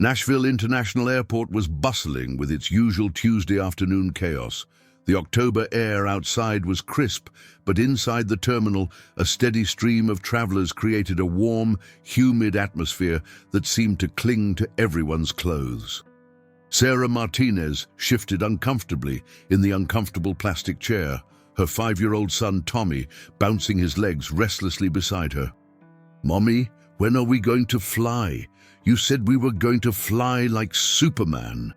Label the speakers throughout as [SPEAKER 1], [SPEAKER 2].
[SPEAKER 1] Nashville International Airport was bustling with its usual Tuesday afternoon chaos. The October air outside was crisp, but inside the terminal, a steady stream of travelers created a warm, humid atmosphere that seemed to cling to everyone's clothes. Sarah Martinez shifted uncomfortably in the uncomfortable plastic chair, her 5-year-old son Tommy bouncing his legs restlessly beside her. "Mommy, when are we going to fly? You said we were going to fly like Superman."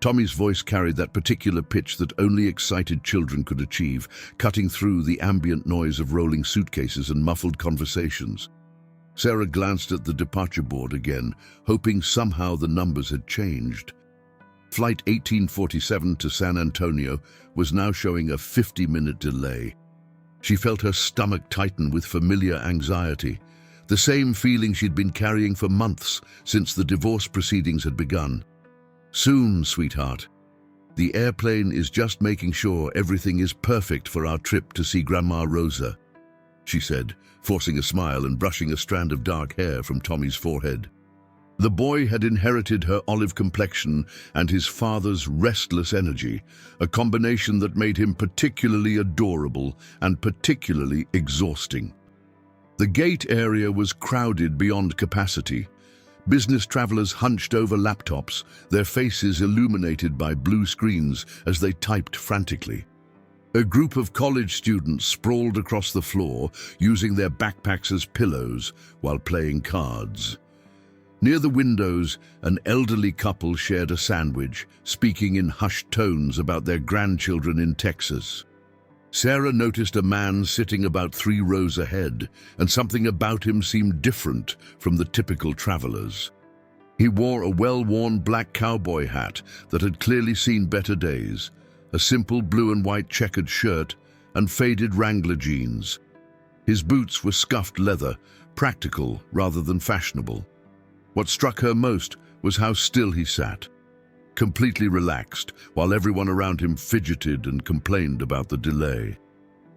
[SPEAKER 1] Tommy's voice carried that particular pitch that only excited children could achieve, cutting through the ambient noise of rolling suitcases and muffled conversations. Sarah glanced at the departure board again, hoping somehow the numbers had changed. Flight 1847 to San Antonio was now showing a 50-minute delay. She felt her stomach tighten with familiar anxiety, the same feeling she'd been carrying for months since the divorce proceedings had begun. "Soon, sweetheart. The airplane is just making sure everything is perfect for our trip to see Grandma Rosa," she said, forcing a smile and brushing a strand of dark hair from Tommy's forehead. The boy had inherited her olive complexion and his father's restless energy, a combination that made him particularly adorable and particularly exhausting. The gate area was crowded beyond capacity. Business travelers hunched over laptops, their faces illuminated by blue screens as they typed frantically. A group of college students sprawled across the floor, using their backpacks as pillows while playing cards. Near the windows, an elderly couple shared a sandwich, speaking in hushed tones about their grandchildren in Texas. Sarah noticed a man sitting about 3 rows ahead, and something about him seemed different from the typical travelers. He wore a well-worn black cowboy hat that had clearly seen better days, a simple blue and white checkered shirt, and faded Wrangler jeans. His boots were scuffed leather, practical rather than fashionable. What struck her most was how still he sat, completely relaxed, while everyone around him fidgeted and complained about the delay.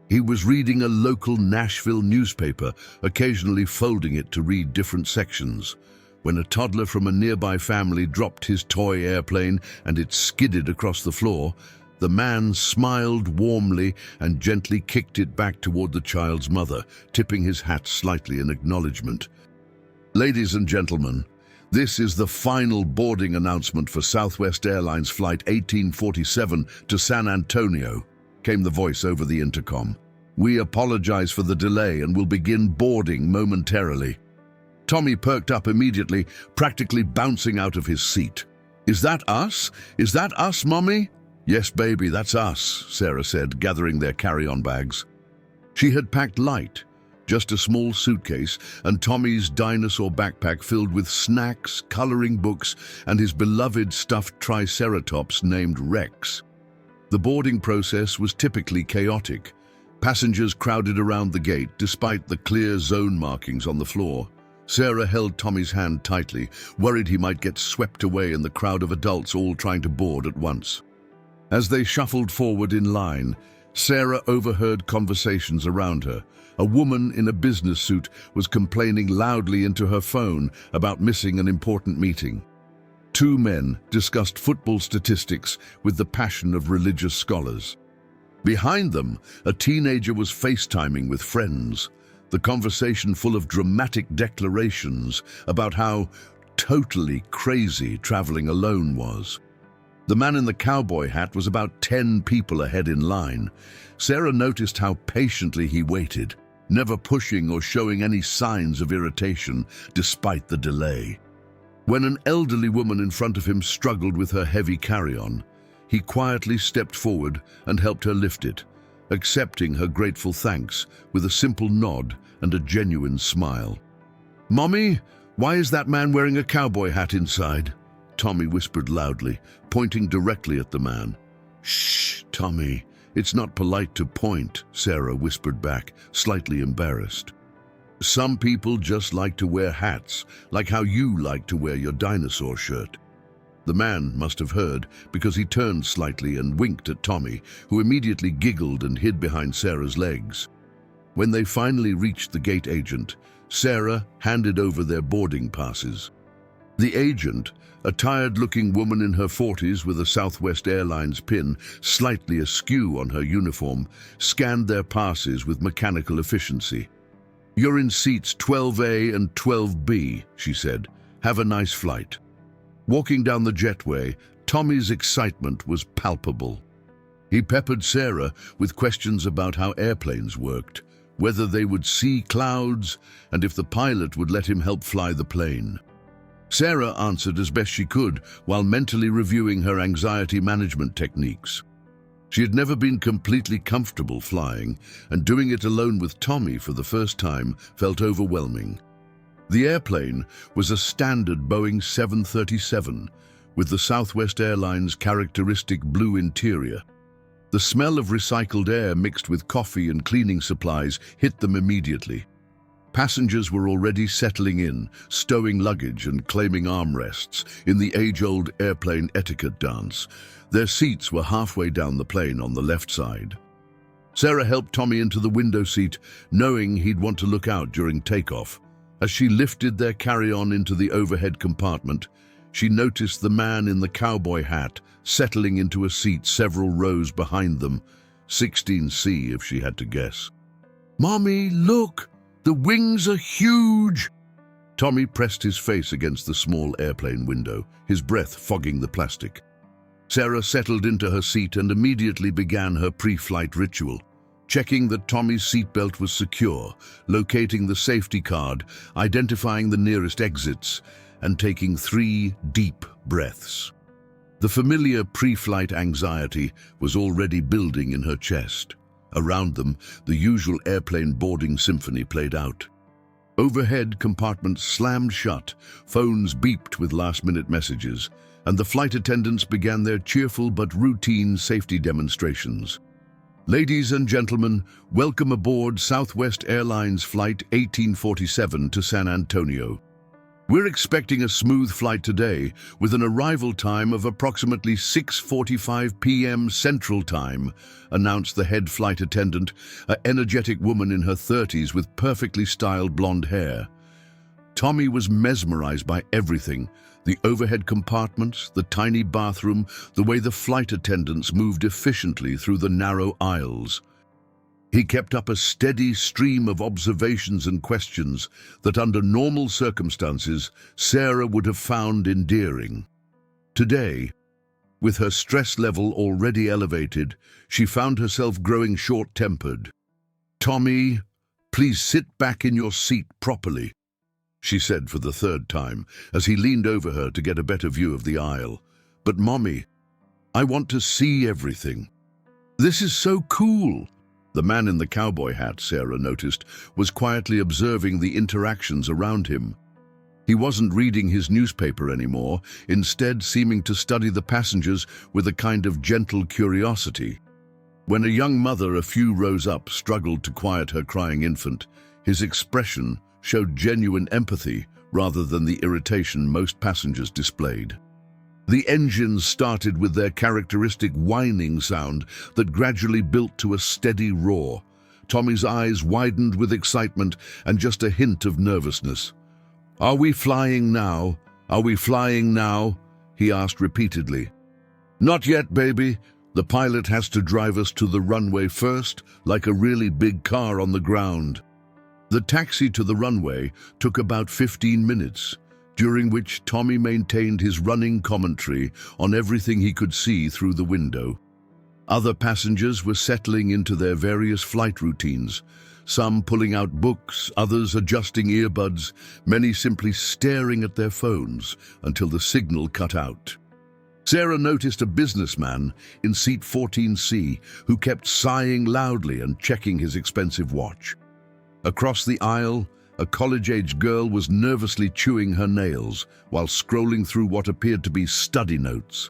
[SPEAKER 1] He was reading a local Nashville newspaper, occasionally folding it to read different sections, when a toddler from a nearby family dropped his toy airplane and it skidded across the floor. The man smiled warmly and gently kicked it back toward the child's mother, tipping his hat slightly in acknowledgement. "Ladies and gentlemen, this is the final boarding announcement for Southwest Airlines Flight 1847 to San Antonio," came the voice over the intercom. "We apologize for the delay and will begin boarding momentarily." Tommy perked up immediately, practically bouncing out of his seat. "Is that us? Is that us, Mommy?" "Yes, baby, that's us," Sarah said, gathering their carry-on bags. She had packed light, just a small suitcase and Tommy's dinosaur backpack filled with snacks, coloring books, and his beloved stuffed triceratops named Rex. The boarding process was typically chaotic. Passengers crowded around the gate despite the clear zone markings on the floor. Sarah held Tommy's hand tightly, worried he might get swept away in the crowd of adults all trying to board at once. As they shuffled forward in line, Sarah overheard conversations around her. A woman in a business suit was complaining loudly into her phone about missing an important meeting. 2 men discussed football statistics with the passion of religious scholars. Behind them, a teenager was FaceTiming with friends, the conversation full of dramatic declarations about how totally crazy traveling alone was. The man in the cowboy hat was about 10 people ahead in line. Sarah noticed how patiently he waited, never pushing or showing any signs of irritation despite the delay. When an elderly woman in front of him struggled with her heavy carry-on, he quietly stepped forward and helped her lift it, accepting her grateful thanks with a simple nod and a genuine smile. "Mommy, why is that man wearing a cowboy hat inside?" Tommy whispered loudly, pointing directly at the man. "Shh, Tommy, it's not polite to point," Sarah whispered back, slightly embarrassed. "Some people just like to wear hats, like how you like to wear your dinosaur shirt." The man must have heard, because he turned slightly and winked at Tommy, who immediately giggled and hid behind Sarah's legs. When they finally reached the gate agent, Sarah handed over their boarding passes. The agent, a tired-looking woman in her 40s with a Southwest Airlines pin slightly askew on her uniform, scanned their passes with mechanical efficiency. "You're in seats 12A and 12B, she said. "Have a nice flight." Walking down the jetway, Tommy's excitement was palpable. He peppered Sarah with questions about how airplanes worked, whether they would see clouds, and if the pilot would let him help fly the plane. Sarah answered as best she could while mentally reviewing her anxiety management techniques. She had never been completely comfortable flying, and doing it alone with Tommy for the first time felt overwhelming. The airplane was a standard Boeing 737 with the Southwest Airlines characteristic blue interior. The smell of recycled air mixed with coffee and cleaning supplies hit them immediately. Passengers were already settling in, stowing luggage and claiming armrests in the age-old airplane etiquette dance. Their seats were halfway down the plane on the left side. Sarah helped Tommy into the window seat, knowing he'd want to look out during takeoff. As she lifted their carry-on into the overhead compartment, she noticed the man in the cowboy hat settling into a seat several rows behind them, 16C if she had to guess. "Mommy, look! The wings are huge!" Tommy pressed his face against the small airplane window, his breath fogging the plastic. Sarah settled into her seat and immediately began her pre-flight ritual, checking that Tommy's seatbelt was secure, locating the safety card, identifying the nearest exits, and taking 3 deep breaths. The familiar pre-flight anxiety was already building in her chest. Around them, the usual airplane boarding symphony played out. Overhead compartments slammed shut, phones beeped with last-minute messages, and the flight attendants began their cheerful but routine safety demonstrations. "Ladies and gentlemen, welcome aboard Southwest Airlines Flight 1847 to San Antonio. We're expecting a smooth flight today with an arrival time of approximately 6:45 p.m. Central Time," announced the head flight attendant, an energetic woman in her 30s with perfectly styled blonde hair. Tommy was mesmerized by everything: the overhead compartments, the tiny bathroom, the way the flight attendants moved efficiently through the narrow aisles. He kept up a steady stream of observations and questions that under normal circumstances Sarah would have found endearing. Today, with her stress level already elevated, she found herself growing short-tempered. "Tommy, please sit back in your seat properly," she said for the 3rd time as he leaned over her to get a better view of the aisle. "But Mommy, I want to see everything. This is so cool." The man in the cowboy hat, Sarah noticed, was quietly observing the interactions around him. He wasn't reading his newspaper anymore, instead seeming to study the passengers with a kind of gentle curiosity. When a young mother a few rows up struggled to quiet her crying infant, his expression showed genuine empathy rather than the irritation most passengers displayed. The engines started with their characteristic whining sound that gradually built to a steady roar. Tommy's eyes widened with excitement and just a hint of nervousness. "Are we flying now? Are we flying now?" he asked repeatedly. "Not yet, baby. The pilot has to drive us to the runway first, like a really big car on the ground." The taxi to the runway took about 15 minutes, during which Tommy maintained his running commentary on everything he could see through the window. Other passengers were settling into their various flight routines, some pulling out books, others adjusting earbuds, many simply staring at their phones until the signal cut out. Sarah noticed a businessman in seat 14C who kept sighing loudly and checking his expensive watch. Across the aisle, a college-age girl was nervously chewing her nails while scrolling through what appeared to be study notes.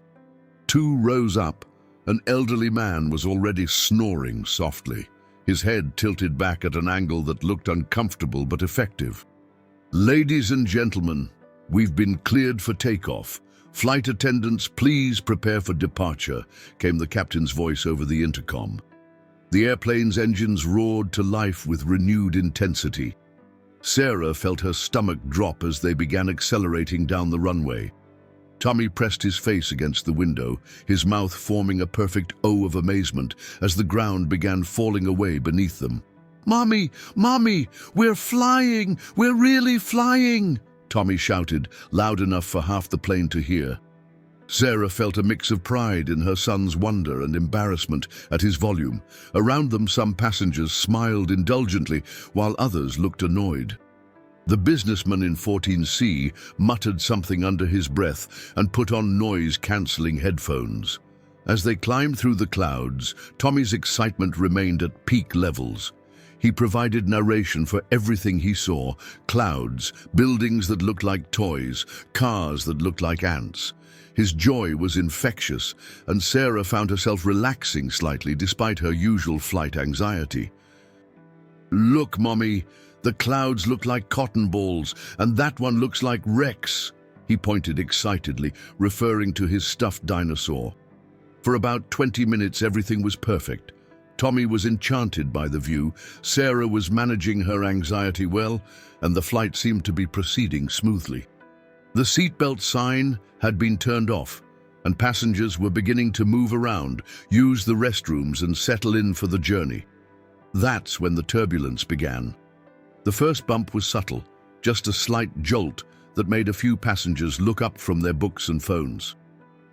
[SPEAKER 1] 2 rows up, an elderly man was already snoring softly, his head tilted back at an angle that looked uncomfortable but effective. "Ladies and gentlemen, we've been cleared for takeoff. Flight attendants, please prepare for departure," came the captain's voice over the intercom. The airplane's engines roared to life with renewed intensity. Sarah felt her stomach drop as they began accelerating down the runway. Tommy pressed his face against the window, his mouth forming a perfect O of amazement as the ground began falling away beneath them. "Mommy! Mommy! We're flying! We're really flying!" Tommy shouted, loud enough for half the plane to hear. Sarah felt a mix of pride in her son's wonder and embarrassment at his volume. Around them, some passengers smiled indulgently, while others looked annoyed. The businessman in 14C muttered something under his breath and put on noise-cancelling headphones. As they climbed through the clouds, Tommy's excitement remained at peak levels. He provided narration for everything he saw: clouds, buildings that looked like toys, cars that looked like ants. His joy was infectious, and Sarah found herself relaxing slightly despite her usual flight anxiety. "Look, Mommy, the clouds look like cotton balls, and that one looks like Rex," he pointed excitedly, referring to his stuffed dinosaur. For about 20 minutes, everything was perfect. Tommy was enchanted by the view, Sarah was managing her anxiety well, and the flight seemed to be proceeding smoothly. The seatbelt sign had been turned off, and passengers were beginning to move around, use the restrooms, and settle in for the journey. That's when the turbulence began. The first bump was subtle, just a slight jolt that made a few passengers look up from their books and phones.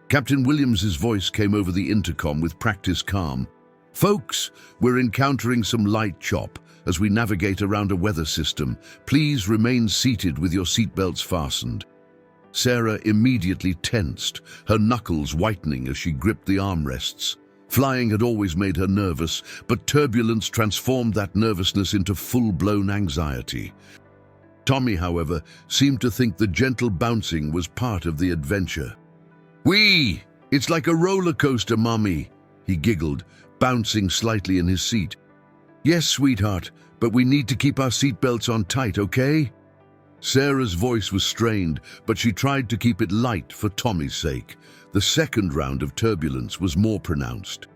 [SPEAKER 1] Captain Williams's voice came over the intercom with practiced calm. "Folks, we're encountering some light chop as we navigate around a weather system. Please remain seated with your seatbelts fastened." Sarah immediately tensed, her knuckles whitening as she gripped the armrests. Flying had always made her nervous, but turbulence transformed that nervousness into full-blown anxiety. Tommy, however, seemed to think the gentle bouncing was part of the adventure. "Whee! It's like a roller coaster, Mommy," he giggled, bouncing slightly in his seat. "Yes, sweetheart, but we need to keep our seatbelts on tight, okay?" Sarah's voice was strained, but she tried to keep it light for Tommy's sake. The second round of turbulence was more pronounced.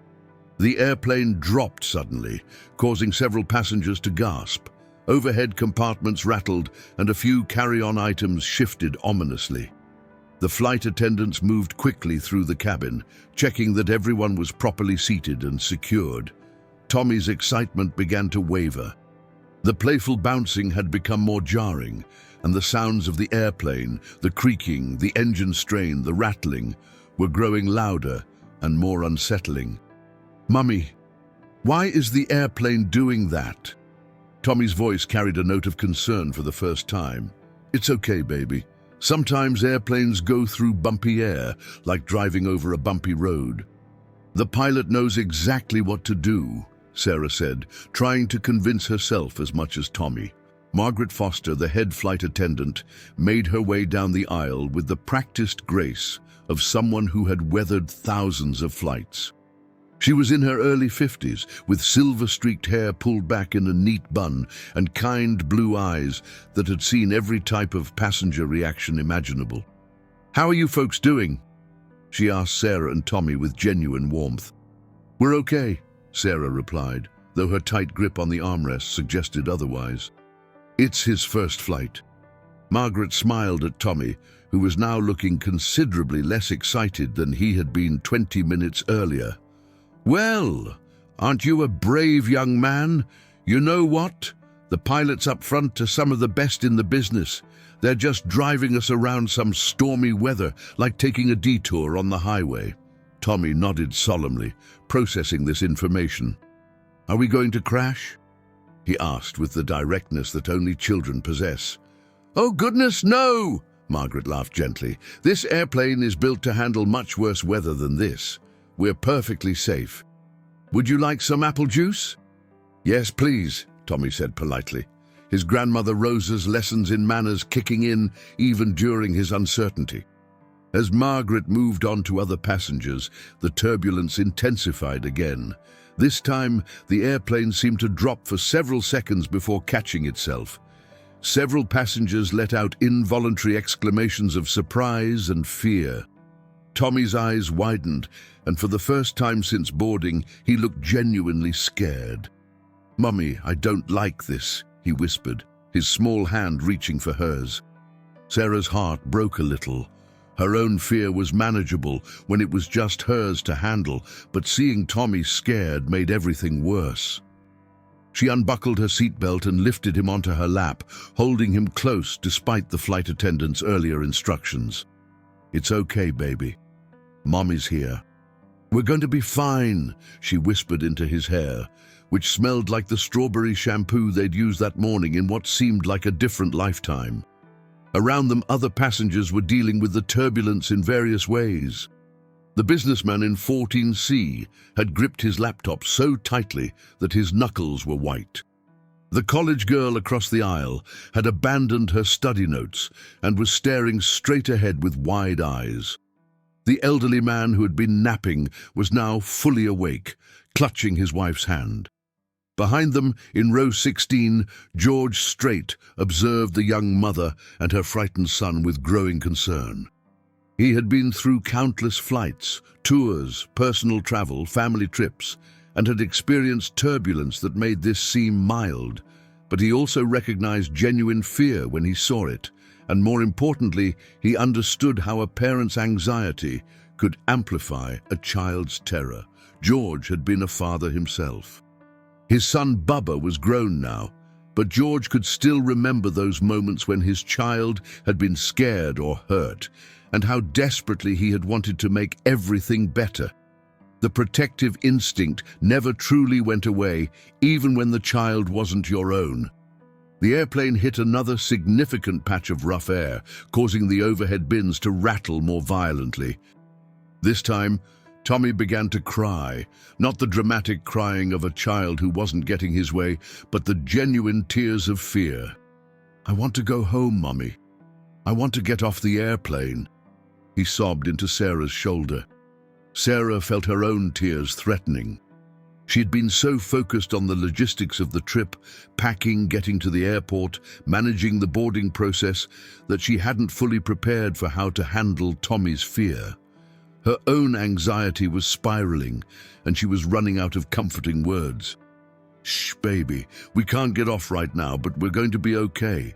[SPEAKER 1] The airplane dropped suddenly, causing several passengers to gasp. Overhead compartments rattled, and a few carry-on items shifted ominously. The flight attendants moved quickly through the cabin, checking that everyone was properly seated and secured. Tommy's excitement began to waver. The playful bouncing had become more jarring, and the sounds of the airplane, the creaking, the engine strain, the rattling, were growing louder and more unsettling. "Mummy, why is the airplane doing that?" Tommy's voice carried a note of concern for the first time. "It's okay, baby. Sometimes airplanes go through bumpy air, like driving over a bumpy road." "The pilot knows exactly what to do," Sarah said, trying to convince herself as much as Tommy. Margaret Foster, the head flight attendant, made her way down the aisle with the practiced grace of someone who had weathered thousands of flights. She was in her early 50s, with silver-streaked hair pulled back in a neat bun and kind blue eyes that had seen every type of passenger reaction imaginable. "How are you folks doing?" she asked Sarah and Tommy with genuine warmth. "We're okay," Sarah replied, though her tight grip on the armrest suggested otherwise. "It's his first flight." Margaret smiled at Tommy, who was now looking considerably less excited than he had been 20 minutes earlier. "Well, aren't you a brave young man? You know what? The pilots up front are some of the best in the business. They're just driving us around some stormy weather, like taking a detour on the highway." Tommy nodded solemnly, processing this information. "Are we going to crash?" he asked with the directness that only children possess. "Oh goodness, no!" Margaret laughed gently. "This airplane is built to handle much worse weather than this. We're perfectly safe. Would you like some apple juice?" "Yes, please," Tommy said politely, his grandmother Rosa's lessons in manners kicking in even during his uncertainty. As Margaret moved on to other passengers, the turbulence intensified again. This time, the airplane seemed to drop for several seconds before catching itself. Several passengers let out involuntary exclamations of surprise and fear. Tommy's eyes widened, and for the first time since boarding, he looked genuinely scared. "Mummy, I don't like this," he whispered, his small hand reaching for hers. Sarah's heart broke a little. Her own fear was manageable when it was just hers to handle, but seeing Tommy scared made everything worse. She unbuckled her seatbelt and lifted him onto her lap, holding him close despite the flight attendant's earlier instructions. "It's okay, baby. Mommy's here." "We're going to be fine," she whispered into his hair, which smelled like the strawberry shampoo they'd used that morning in what seemed like a different lifetime. Around them, other passengers were dealing with the turbulence in various ways. The businessman in 14C had gripped his laptop so tightly that his knuckles were white. The college girl across the aisle had abandoned her study notes and was staring straight ahead with wide eyes. The elderly man who had been napping was now fully awake, clutching his wife's hand. Behind them, in row 16, George Strait observed the young mother and her frightened son with growing concern. He had been through countless flights, tours, personal travel, family trips, and had experienced turbulence that made this seem mild, but he also recognized genuine fear when he saw it, and more importantly, he understood how a parent's anxiety could amplify a child's terror. George had been a father himself. His son Bubba was grown now, but George could still remember those moments when his child had been scared or hurt, and how desperately he had wanted to make everything better. The protective instinct never truly went away, even when the child wasn't your own. The airplane hit another significant patch of rough air, causing the overhead bins to rattle more violently. This time, Tommy began to cry, not the dramatic crying of a child who wasn't getting his way, but the genuine tears of fear. "I want to go home, Mommy. I want to get off the airplane," he sobbed into Sarah's shoulder. Sarah felt her own tears threatening. She had been so focused on the logistics of the trip, packing, getting to the airport, managing the boarding process, that she hadn't fully prepared for how to handle Tommy's fear. Her own anxiety was spiraling, and she was running out of comforting words. "Shh, baby, we can't get off right now, but we're going to be okay.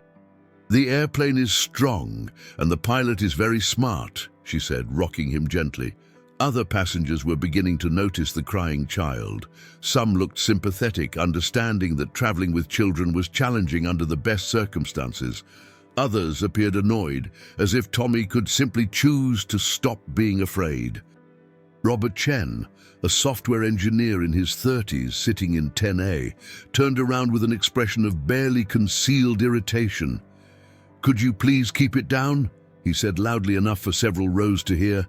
[SPEAKER 1] The airplane is strong, and the pilot is very smart," she said, rocking him gently. Other passengers were beginning to notice the crying child. Some looked sympathetic, understanding that traveling with children was challenging under the best circumstances. Others appeared annoyed, as if Tommy could simply choose to stop being afraid. Robert Chen, a software engineer in his 30s sitting in 10A, turned around with an expression of barely concealed irritation. "Could you please keep it down?" he said loudly enough for several rows to hear.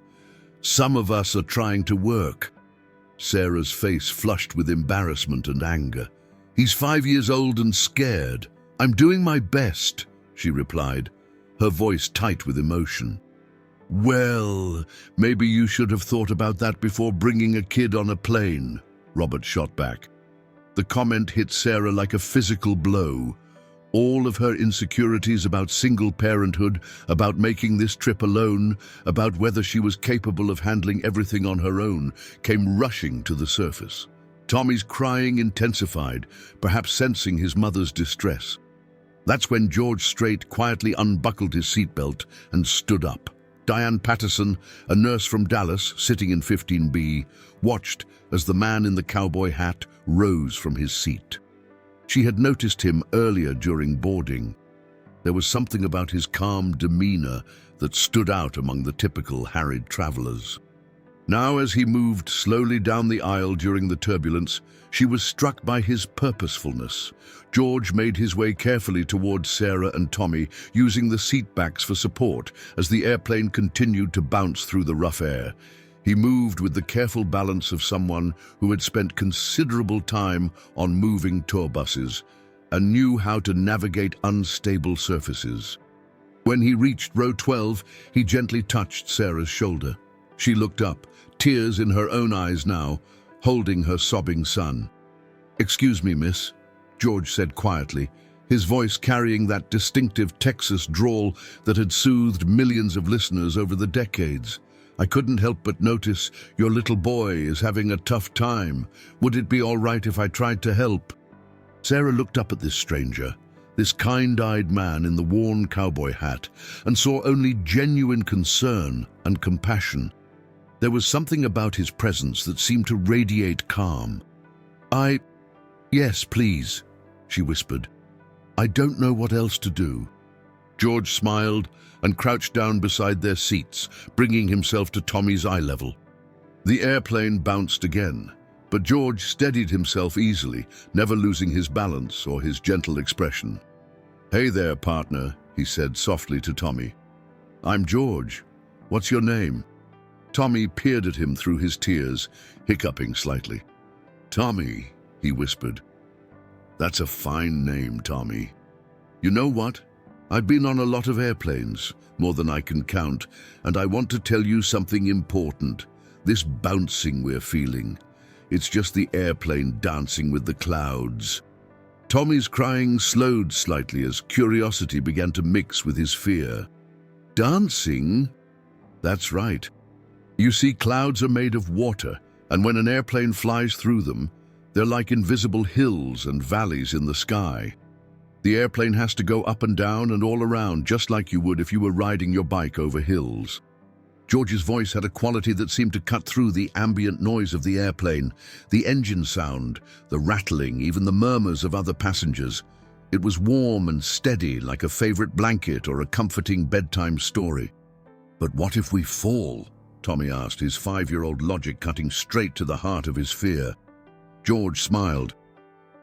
[SPEAKER 1] "Some of us are trying to work." Sarah's face flushed with embarrassment and anger. "He's 5 years old and scared. I'm doing my best," she replied, her voice tight with emotion. "Well, maybe you should have thought about that before bringing a kid on a plane," Robert shot back. The comment hit Sarah like a physical blow. All of her insecurities about single parenthood, about making this trip alone, about whether she was capable of handling everything on her own, came rushing to the surface. Tommy's crying intensified, perhaps sensing his mother's distress. That's when George Strait quietly unbuckled his seatbelt and stood up. Diane Patterson, a nurse from Dallas, sitting in 15B, watched as the man in the cowboy hat rose from his seat. She had noticed him earlier during boarding. There was something about his calm demeanor that stood out among the typical harried travelers. Now, as he moved slowly down the aisle during the turbulence, she was struck by his purposefulness. George made his way carefully towards Sarah and Tommy, using the seat backs for support as the airplane continued to bounce through the rough air. He moved with the careful balance of someone who had spent considerable time on moving tour buses and knew how to navigate unstable surfaces. When he reached row 12, he gently touched Sarah's shoulder. She looked up, tears in her own eyes now, holding her sobbing son. "Excuse me, miss," George said quietly, his voice carrying that distinctive Texas drawl that had soothed millions of listeners over the decades. "I couldn't help but notice your little boy is having a tough time. Would it be all right if I tried to help?" Sarah looked up at this stranger, this kind-eyed man in the worn cowboy hat, and saw only genuine concern and compassion. There was something about his presence that seemed to radiate calm. Yes, please," she whispered. "I don't know what else to do." George smiled and crouched down beside their seats, bringing himself to Tommy's eye level. The airplane bounced again, but George steadied himself easily, never losing his balance or his gentle expression. "Hey there, partner," he said softly to Tommy. "I'm George. What's your name?" Tommy peered at him through his tears, hiccuping slightly. "Tommy," he whispered. "That's a fine name, Tommy. You know what? I've been on a lot of airplanes, more than I can count, and I want to tell you something important. This bouncing we're feeling, it's just the airplane dancing with the clouds." Tommy's crying slowed slightly as curiosity began to mix with his fear. "Dancing?" "That's right. You see, clouds are made of water, and when an airplane flies through them, they're like invisible hills and valleys in the sky. The airplane has to go up and down and all around, just like you would if you were riding your bike over hills." George's voice had a quality that seemed to cut through the ambient noise of the airplane, the engine sound, the rattling, even the murmurs of other passengers. It was warm and steady, like a favorite blanket or a comforting bedtime story. "But what if we fall?" Tommy asked, his 5-year-old logic cutting straight to the heart of his fear. George smiled.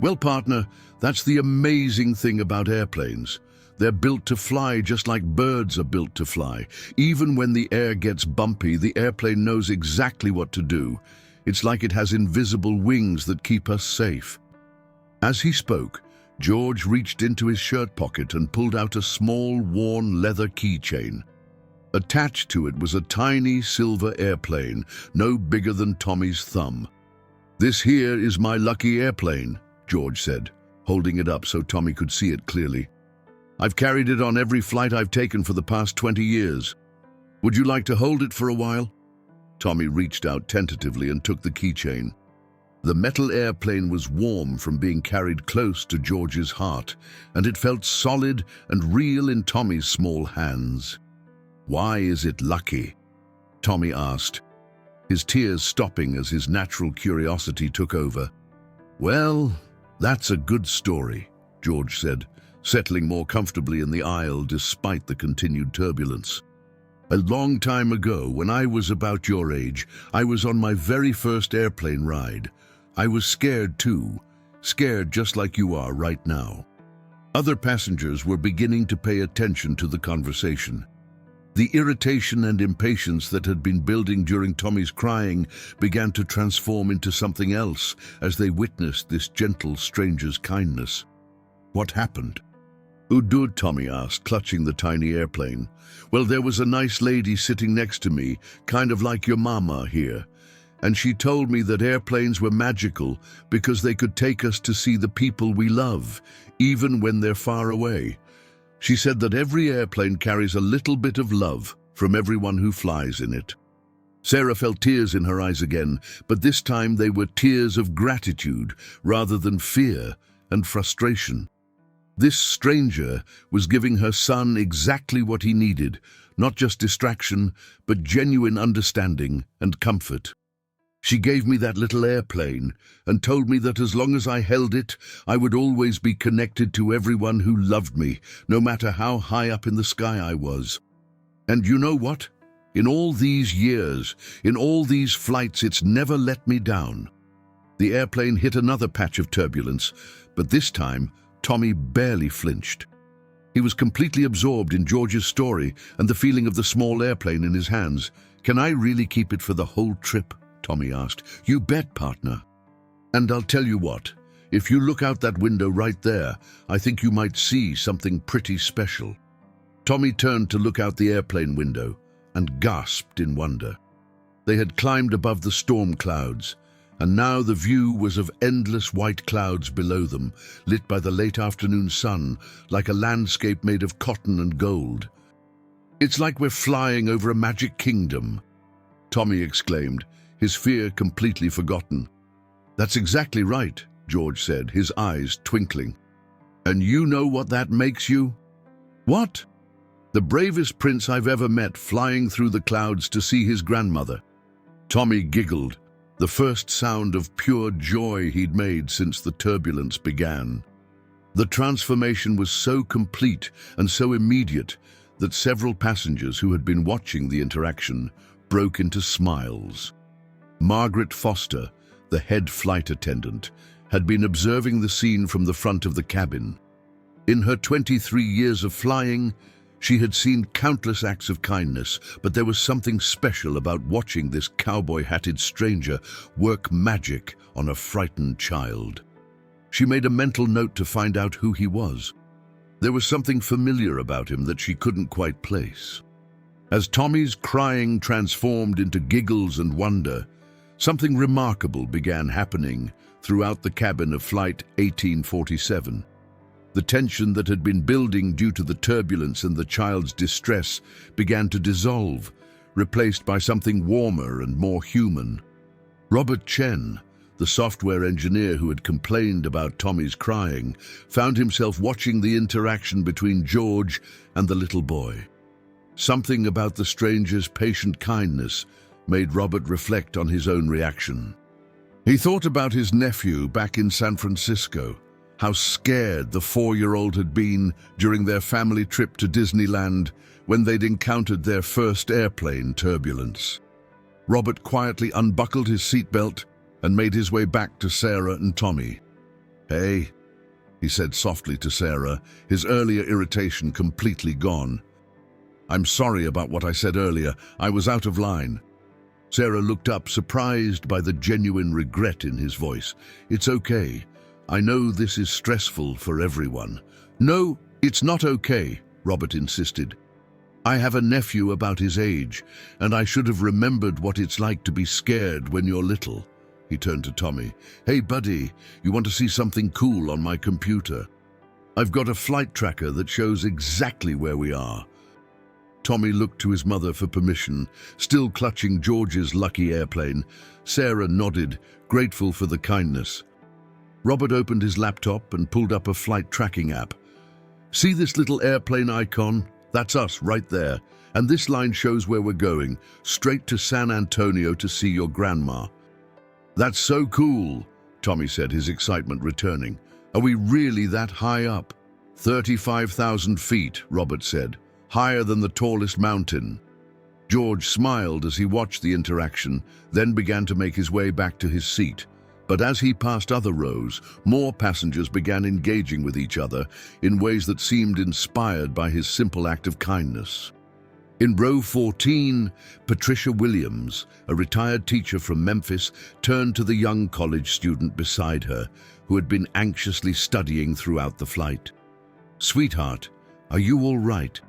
[SPEAKER 1] "Well, partner, that's the amazing thing about airplanes. They're built to fly just like birds are built to fly. Even when the air gets bumpy, the airplane knows exactly what to do. It's like it has invisible wings that keep us safe." As he spoke, George reached into his shirt pocket and pulled out a small, worn leather keychain. Attached to it was a tiny silver airplane, no bigger than Tommy's thumb. "This here is my lucky airplane," George said, holding it up so Tommy could see it clearly. "I've carried it on every flight I've taken for the past 20 years. Would you like to hold it for a while?" Tommy reached out tentatively and took the keychain. The metal airplane was warm from being carried close to George's heart, and it felt solid and real in Tommy's small hands. "Why is it lucky?" Tommy asked, his tears stopping as his natural curiosity took over. "Well, that's a good story," George said, settling more comfortably in the aisle despite the continued turbulence. "A long time ago, when I was about your age, I was on my very first airplane ride. I was scared too, scared just like you are right now." Other passengers were beginning to pay attention to the conversation. The irritation and impatience that had been building during Tommy's crying began to transform into something else as they witnessed this gentle stranger's kindness. "What happened?" "Udud," Tommy asked, clutching the tiny airplane. "Well, there was a nice lady sitting next to me, kind of like your mama here, and she told me that airplanes were magical because they could take us to see the people we love, even when they're far away. She said that every airplane carries a little bit of love from everyone who flies in it." Sarah felt tears in her eyes again, but this time they were tears of gratitude rather than fear and frustration. This stranger was giving her son exactly what he needed, not just distraction, but genuine understanding and comfort. "She gave me that little airplane and told me that as long as I held it, I would always be connected to everyone who loved me, no matter how high up in the sky I was. And you know what? In all these years, in all these flights, it's never let me down." The airplane hit another patch of turbulence, but this time, Tommy barely flinched. He was completely absorbed in George's story and the feeling of the small airplane in his hands. "Can I really keep it for the whole trip?" Tommy asked. "You bet, partner. And I'll tell you what, if you look out that window right there, I think you might see something pretty special." Tommy turned to look out the airplane window and gasped in wonder. They had climbed above the storm clouds, and now the view was of endless white clouds below them, lit by the late afternoon sun, like a landscape made of cotton and gold. "It's like we're flying over a magic kingdom," Tommy exclaimed, his fear completely forgotten. "That's exactly right," George said, his eyes twinkling. And you know what that makes you? What? The bravest prince I've ever met, flying through the clouds to see his grandmother. Tommy giggled, the first sound of pure joy he'd made since the turbulence began. The transformation was so complete and so immediate that several passengers who had been watching the interaction broke into smiles. Margaret Foster, the head flight attendant, had been observing the scene from the front of the cabin. In her 23 years of flying, she had seen countless acts of kindness, but there was something special about watching this cowboy-hatted stranger work magic on a frightened child. She made a mental note to find out who he was. There was something familiar about him that she couldn't quite place. As Tommy's crying transformed into giggles and wonder, something remarkable began happening throughout the cabin of Flight 1847. The tension that had been building due to the turbulence and the child's distress began to dissolve, replaced by something warmer and more human. Robert Chen, the software engineer who had complained about Tommy's crying, found himself watching the interaction between George and the little boy. Something about the stranger's patient kindness made Robert reflect on his own reaction. He thought about his nephew back in San Francisco, how scared the 4-year-old had been during their family trip to Disneyland when they'd encountered their first airplane turbulence. Robert quietly unbuckled his seatbelt and made his way back to Sarah and Tommy. "Hey," he said softly to Sarah, his earlier irritation completely gone. "I'm sorry about what I said earlier. I was out of line." Sarah looked up, surprised by the genuine regret in his voice. "It's okay. I know this is stressful for everyone." "No, it's not okay," Robert insisted. "I have a nephew about his age, and I should have remembered what it's like to be scared when you're little." He turned to Tommy. "Hey, buddy, you want to see something cool on my computer? I've got a flight tracker that shows exactly where we are." Tommy looked to his mother for permission, still clutching George's lucky airplane. Sarah nodded, grateful for the kindness. Robert opened his laptop and pulled up a flight tracking app. "See this little airplane icon? That's us right there. And this line shows where we're going, straight to San Antonio to see your grandma." "That's so cool," Tommy said, his excitement returning. "Are we really that high up?" 35,000 feet, Robert said. "Higher than the tallest mountain." George smiled as he watched the interaction, then began to make his way back to his seat. But as he passed other rows, more passengers began engaging with each other in ways that seemed inspired by his simple act of kindness. In row 14, Patricia Williams, a retired teacher from Memphis, turned to the young college student beside her, who had been anxiously studying throughout the flight. "Sweetheart, are you all right?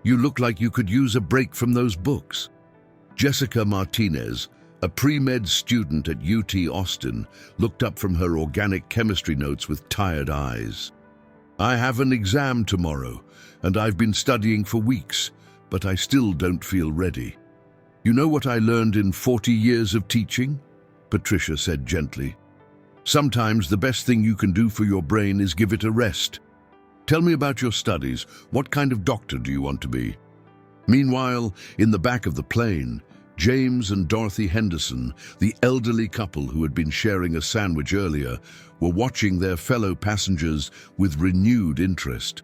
[SPEAKER 1] You look like you could use a break from those books." Jessica Martinez, a pre-med student at UT Austin, looked up from her organic chemistry notes with tired eyes. "I have an exam tomorrow, and I've been studying for weeks, but I still don't feel ready." "You know what I learned in 40 years of teaching?" Patricia said gently. "Sometimes the best thing you can do for your brain is give it a rest. Tell me about your studies. What kind of doctor do you want to be?" Meanwhile, in the back of the plane, James and Dorothy Henderson, the elderly couple who had been sharing a sandwich earlier, were watching their fellow passengers with renewed interest.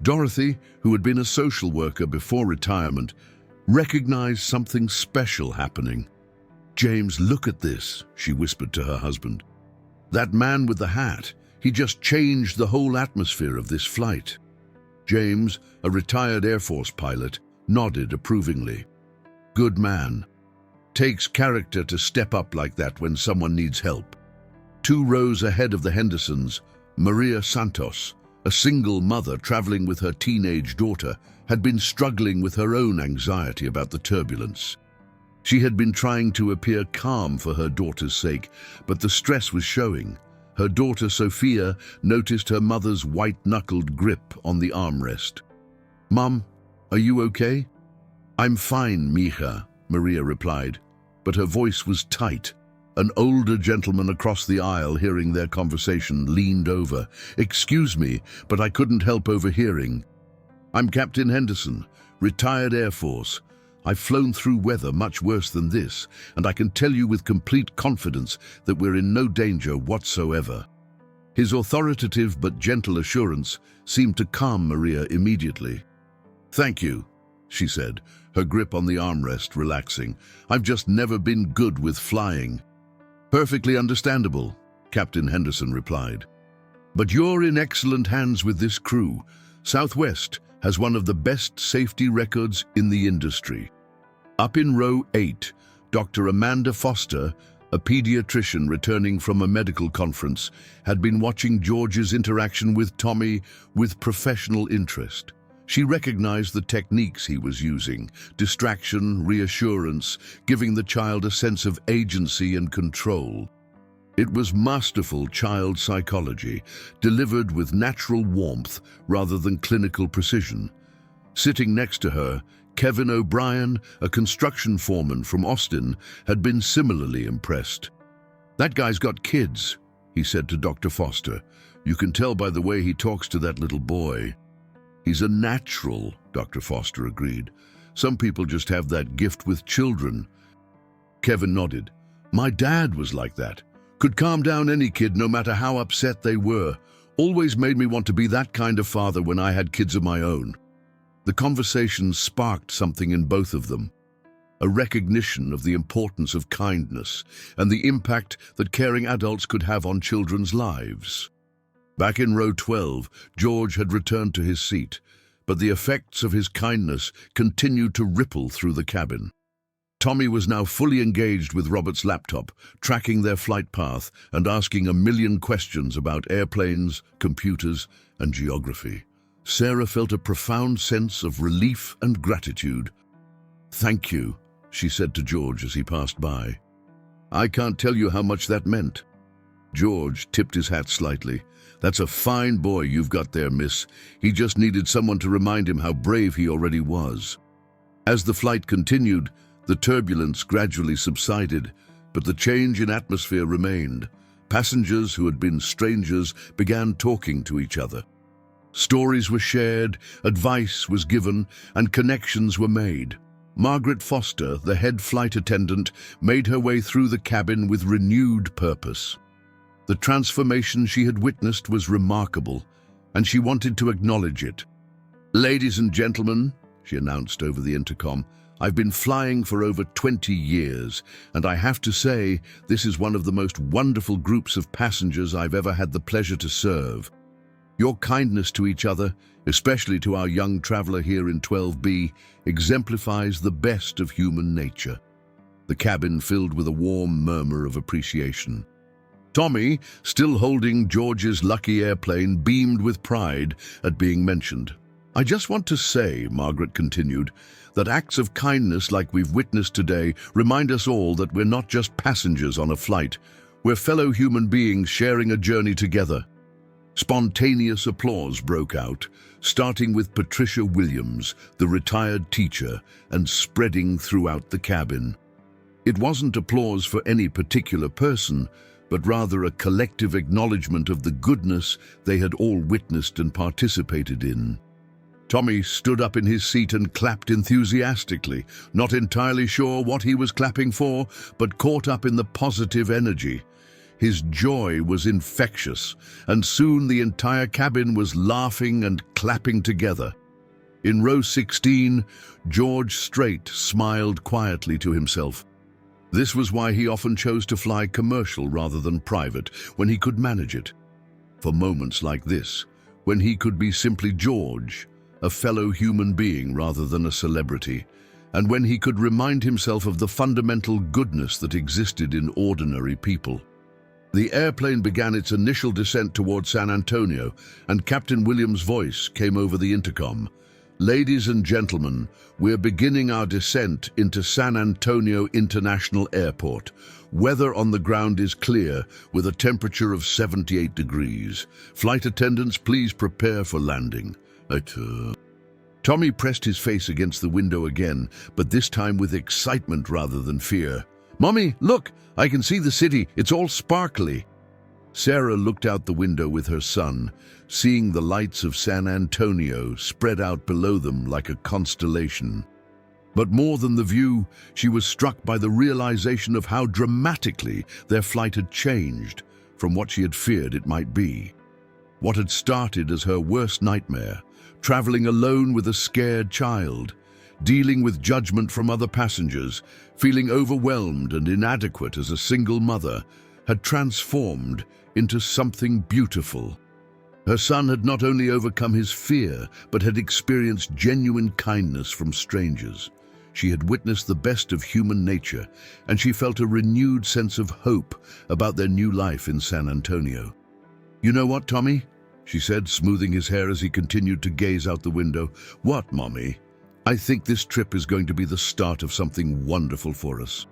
[SPEAKER 1] Dorothy, who had been a social worker before retirement, recognized something special happening. "James, look at this," she whispered to her husband. "That man with the hat, he just changed the whole atmosphere of this flight." James, a retired Air Force pilot, nodded approvingly. "Good man. Takes character to step up like that when someone needs help." 2 rows ahead of the Hendersons, Maria Santos, a single mother traveling with her teenage daughter, had been struggling with her own anxiety about the turbulence. She had been trying to appear calm for her daughter's sake, but the stress was showing. Her daughter, Sophia, noticed her mother's white-knuckled grip on the armrest. "Mom, are you okay?" "I'm fine, mija," Maria replied, but her voice was tight. An older gentleman across the aisle, hearing their conversation, leaned over. "Excuse me, but I couldn't help overhearing. I'm Captain Henderson, retired Air Force. I've flown through weather much worse than this, and I can tell you with complete confidence that we're in no danger whatsoever." His authoritative but gentle assurance seemed to calm Maria immediately. "Thank you," she said, her grip on the armrest relaxing. "I've just never been good with flying." "Perfectly understandable," Captain Henderson replied. "But you're in excellent hands with this crew. Southwest has one of the best safety records in the industry." Up in row 8, Dr. Amanda Foster, a pediatrician returning from a medical conference, had been watching George's interaction with Tommy with professional interest. She recognized the techniques he was using: distraction, reassurance, giving the child a sense of agency and control. It was masterful child psychology, delivered with natural warmth rather than clinical precision. Sitting next to her, Kevin O'Brien, a construction foreman from Austin, had been similarly impressed. "That guy's got kids," he said to Dr. Foster. "You can tell by the way he talks to that little boy." "He's a natural," Dr. Foster agreed. "Some people just have that gift with children." Kevin nodded. "My dad was like that. Could calm down any kid no matter how upset they were. Always made me want to be that kind of father when I had kids of my own." The conversation sparked something in both of them: a recognition of the importance of kindness and the impact that caring adults could have on children's lives. Back in row 12, George had returned to his seat, but the effects of his kindness continued to ripple through the cabin. Tommy was now fully engaged with Robert's laptop, tracking their flight path and asking a million questions about airplanes, computers, and geography. Sarah felt a profound sense of relief and gratitude. "Thank you," she said to George as he passed by. "I can't tell you how much that meant." George tipped his hat slightly. "That's a fine boy you've got there, miss. He just needed someone to remind him how brave he already was." As the flight continued, the turbulence gradually subsided, but the change in atmosphere remained. Passengers who had been strangers began talking to each other. Stories were shared, advice was given, and connections were made. Margaret Foster, the head flight attendant, made her way through the cabin with renewed purpose. The transformation she had witnessed was remarkable, and she wanted to acknowledge it. "Ladies and gentlemen," she announced over the intercom, "I've been flying for over 20 years, and I have to say this is one of the most wonderful groups of passengers I've ever had the pleasure to serve. Your kindness to each other, especially to our young traveler here in 12B, exemplifies the best of human nature." The cabin filled with a warm murmur of appreciation. Tommy, still holding George's lucky airplane, beamed with pride at being mentioned. "I just want to say," Margaret continued, "that acts of kindness like we've witnessed today remind us all that we're not just passengers on a flight. We're fellow human beings sharing a journey together." Spontaneous applause broke out, starting with Patricia Williams, the retired teacher, and spreading throughout the cabin. It wasn't applause for any particular person, but rather a collective acknowledgement of the goodness they had all witnessed and participated in. Tommy stood up in his seat and clapped enthusiastically, not entirely sure what he was clapping for, but caught up in the positive energy. His joy was infectious, and soon the entire cabin was laughing and clapping together. In row 16, George Strait smiled quietly to himself. This was why he often chose to fly commercial rather than private when he could manage it. For moments like this, when he could be simply George, a fellow human being rather than a celebrity, and when he could remind himself of the fundamental goodness that existed in ordinary people. The airplane began its initial descent toward San Antonio, and Captain Williams' voice came over the intercom. "Ladies and gentlemen, we're beginning our descent into San Antonio International Airport. Weather on the ground is clear, with a temperature of 78 degrees. Flight attendants, please prepare for landing." Tommy pressed his face against the window again, but this time with excitement rather than fear. "Mommy, look! I can see the city. It's all sparkly." Sarah looked out the window with her son, seeing the lights of San Antonio spread out below them like a constellation. But more than the view, she was struck by the realization of how dramatically their flight had changed from what she had feared it might be. What had started as her worst nightmare, traveling alone with a scared child, dealing with judgment from other passengers, feeling overwhelmed and inadequate as a single mother, had transformed into something beautiful. Her son had not only overcome his fear, but had experienced genuine kindness from strangers. She had witnessed the best of human nature, and she felt a renewed sense of hope about their new life in San Antonio. "You know what, Tommy?" she said, smoothing his hair as he continued to gaze out the window. "What, Mommy? I think this trip is going to be the start of something wonderful for us."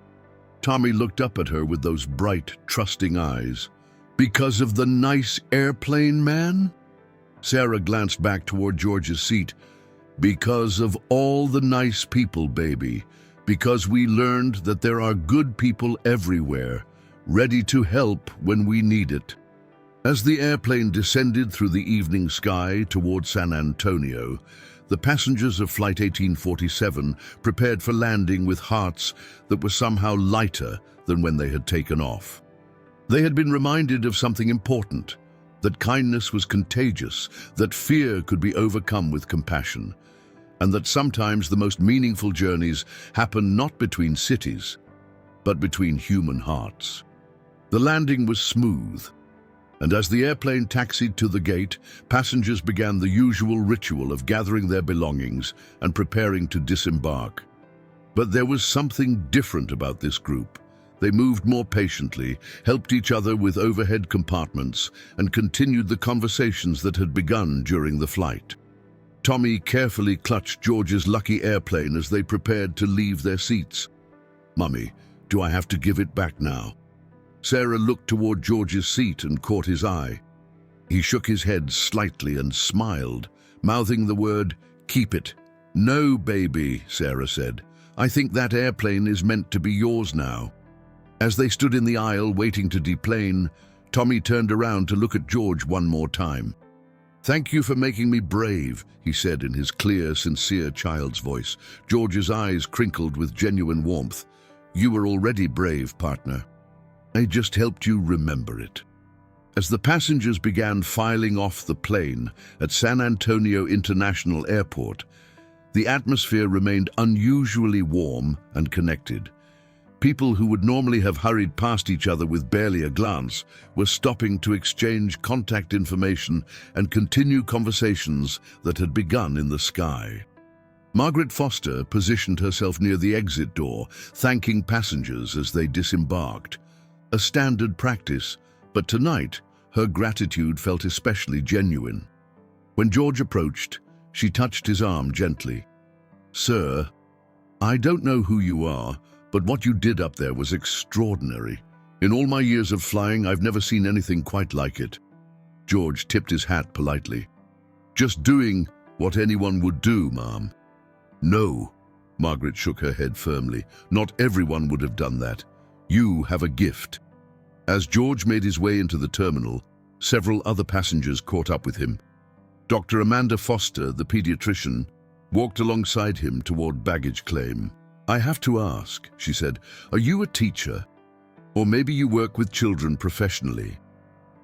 [SPEAKER 1] Tommy looked up at her with those bright, trusting eyes. "Because of the nice airplane, man?" Sarah glanced back toward George's seat. "Because of all the nice people, baby. Because we learned that there are good people everywhere, ready to help when we need it." As the airplane descended through the evening sky toward San Antonio, the passengers of Flight 1847 prepared for landing with hearts that were somehow lighter than when they had taken off. They had been reminded of something important, that kindness was contagious, that fear could be overcome with compassion, and that sometimes the most meaningful journeys happen not between cities, but between human hearts. The landing was smooth, and as the airplane taxied to the gate, passengers began the usual ritual of gathering their belongings and preparing to disembark. But there was something different about this group. They moved more patiently, helped each other with overhead compartments, and continued the conversations that had begun during the flight. Tommy carefully clutched George's lucky airplane as they prepared to leave their seats. "Mummy, do I have to give it back now?" Sarah looked toward George's seat and caught his eye. He shook his head slightly and smiled, mouthing the word, "Keep it." "No, baby," Sarah said. "I think that airplane is meant to be yours now." As they stood in the aisle waiting to deplane, Tommy turned around to look at George one more time. "Thank you for making me brave," he said in his clear, sincere child's voice. George's eyes crinkled with genuine warmth. "You were already brave, partner. I just helped you remember it." As the passengers began filing off the plane at San Antonio International Airport, the atmosphere remained unusually warm and connected. People who would normally have hurried past each other with barely a glance were stopping to exchange contact information and continue conversations that had begun in the sky. Margaret Foster positioned herself near the exit door, thanking passengers as they disembarked. A standard practice, but tonight her gratitude felt especially genuine. When George approached, she touched his arm gently. "Sir, I don't know who you are, but what you did up there was extraordinary. In all my years of flying, I've never seen anything quite like it." George tipped his hat politely. "Just doing what anyone would do, Mom." "No," Margaret shook her head firmly. "Not everyone would have done that. You have a gift." As George made his way into the terminal, several other passengers caught up with him. Dr. Amanda Foster, the pediatrician, walked alongside him toward baggage claim. "I have to ask," she said, "are you a teacher? Or maybe you work with children professionally?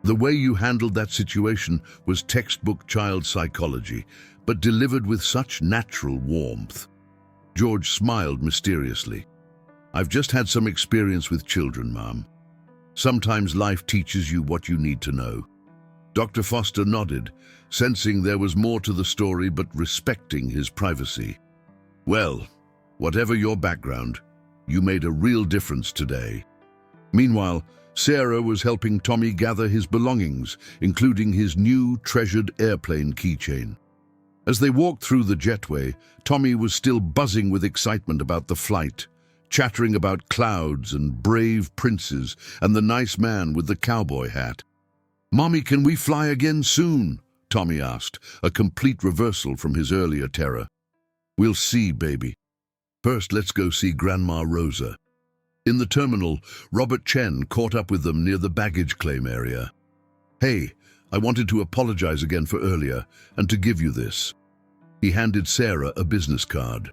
[SPEAKER 1] The way you handled that situation was textbook child psychology, but delivered with such natural warmth." George smiled mysteriously. "I've just had some experience with children, Mom. Sometimes life teaches you what you need to know." Dr. Foster nodded, sensing there was more to the story but respecting his privacy. "Well, whatever your background, you made a real difference today." Meanwhile, Sarah was helping Tommy gather his belongings, including his new treasured airplane keychain. As they walked through the jetway, Tommy was still buzzing with excitement about the flight, chattering about clouds and brave princes and the nice man with the cowboy hat. "Mommy, can we fly again soon?" Tommy asked, a complete reversal from his earlier terror. "We'll see, baby. First, let's go see Grandma Rosa." In the terminal, Robert Chen caught up with them near the baggage claim area. "Hey, I wanted to apologize again for earlier and to give you this." He handed Sarah a business card.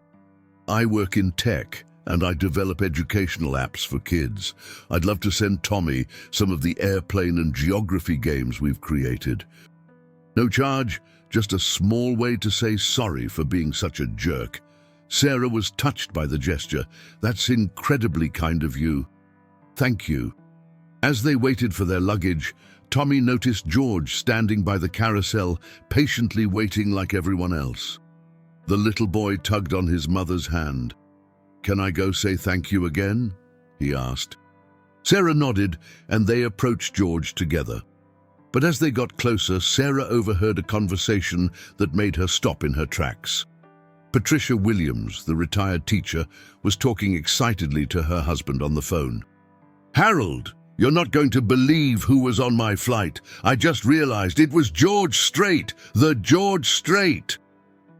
[SPEAKER 1] "I work in tech and I develop educational apps for kids. I'd love to send Tommy some of the airplane and geography games we've created. No charge, just a small way to say sorry for being such a jerk." Sarah was touched by the gesture. "That's incredibly kind of you. Thank you." As they waited for their luggage, Tommy noticed George standing by the carousel, patiently waiting like everyone else. The little boy tugged on his mother's hand. "Can I go say thank you again?" he asked. Sarah nodded, and they approached George together. But as they got closer, Sarah overheard a conversation that made her stop in her tracks. Patricia Williams, the retired teacher, was talking excitedly to her husband on the phone. "Harold, you're not going to believe who was on my flight. I just realized it was George Strait, the George Strait.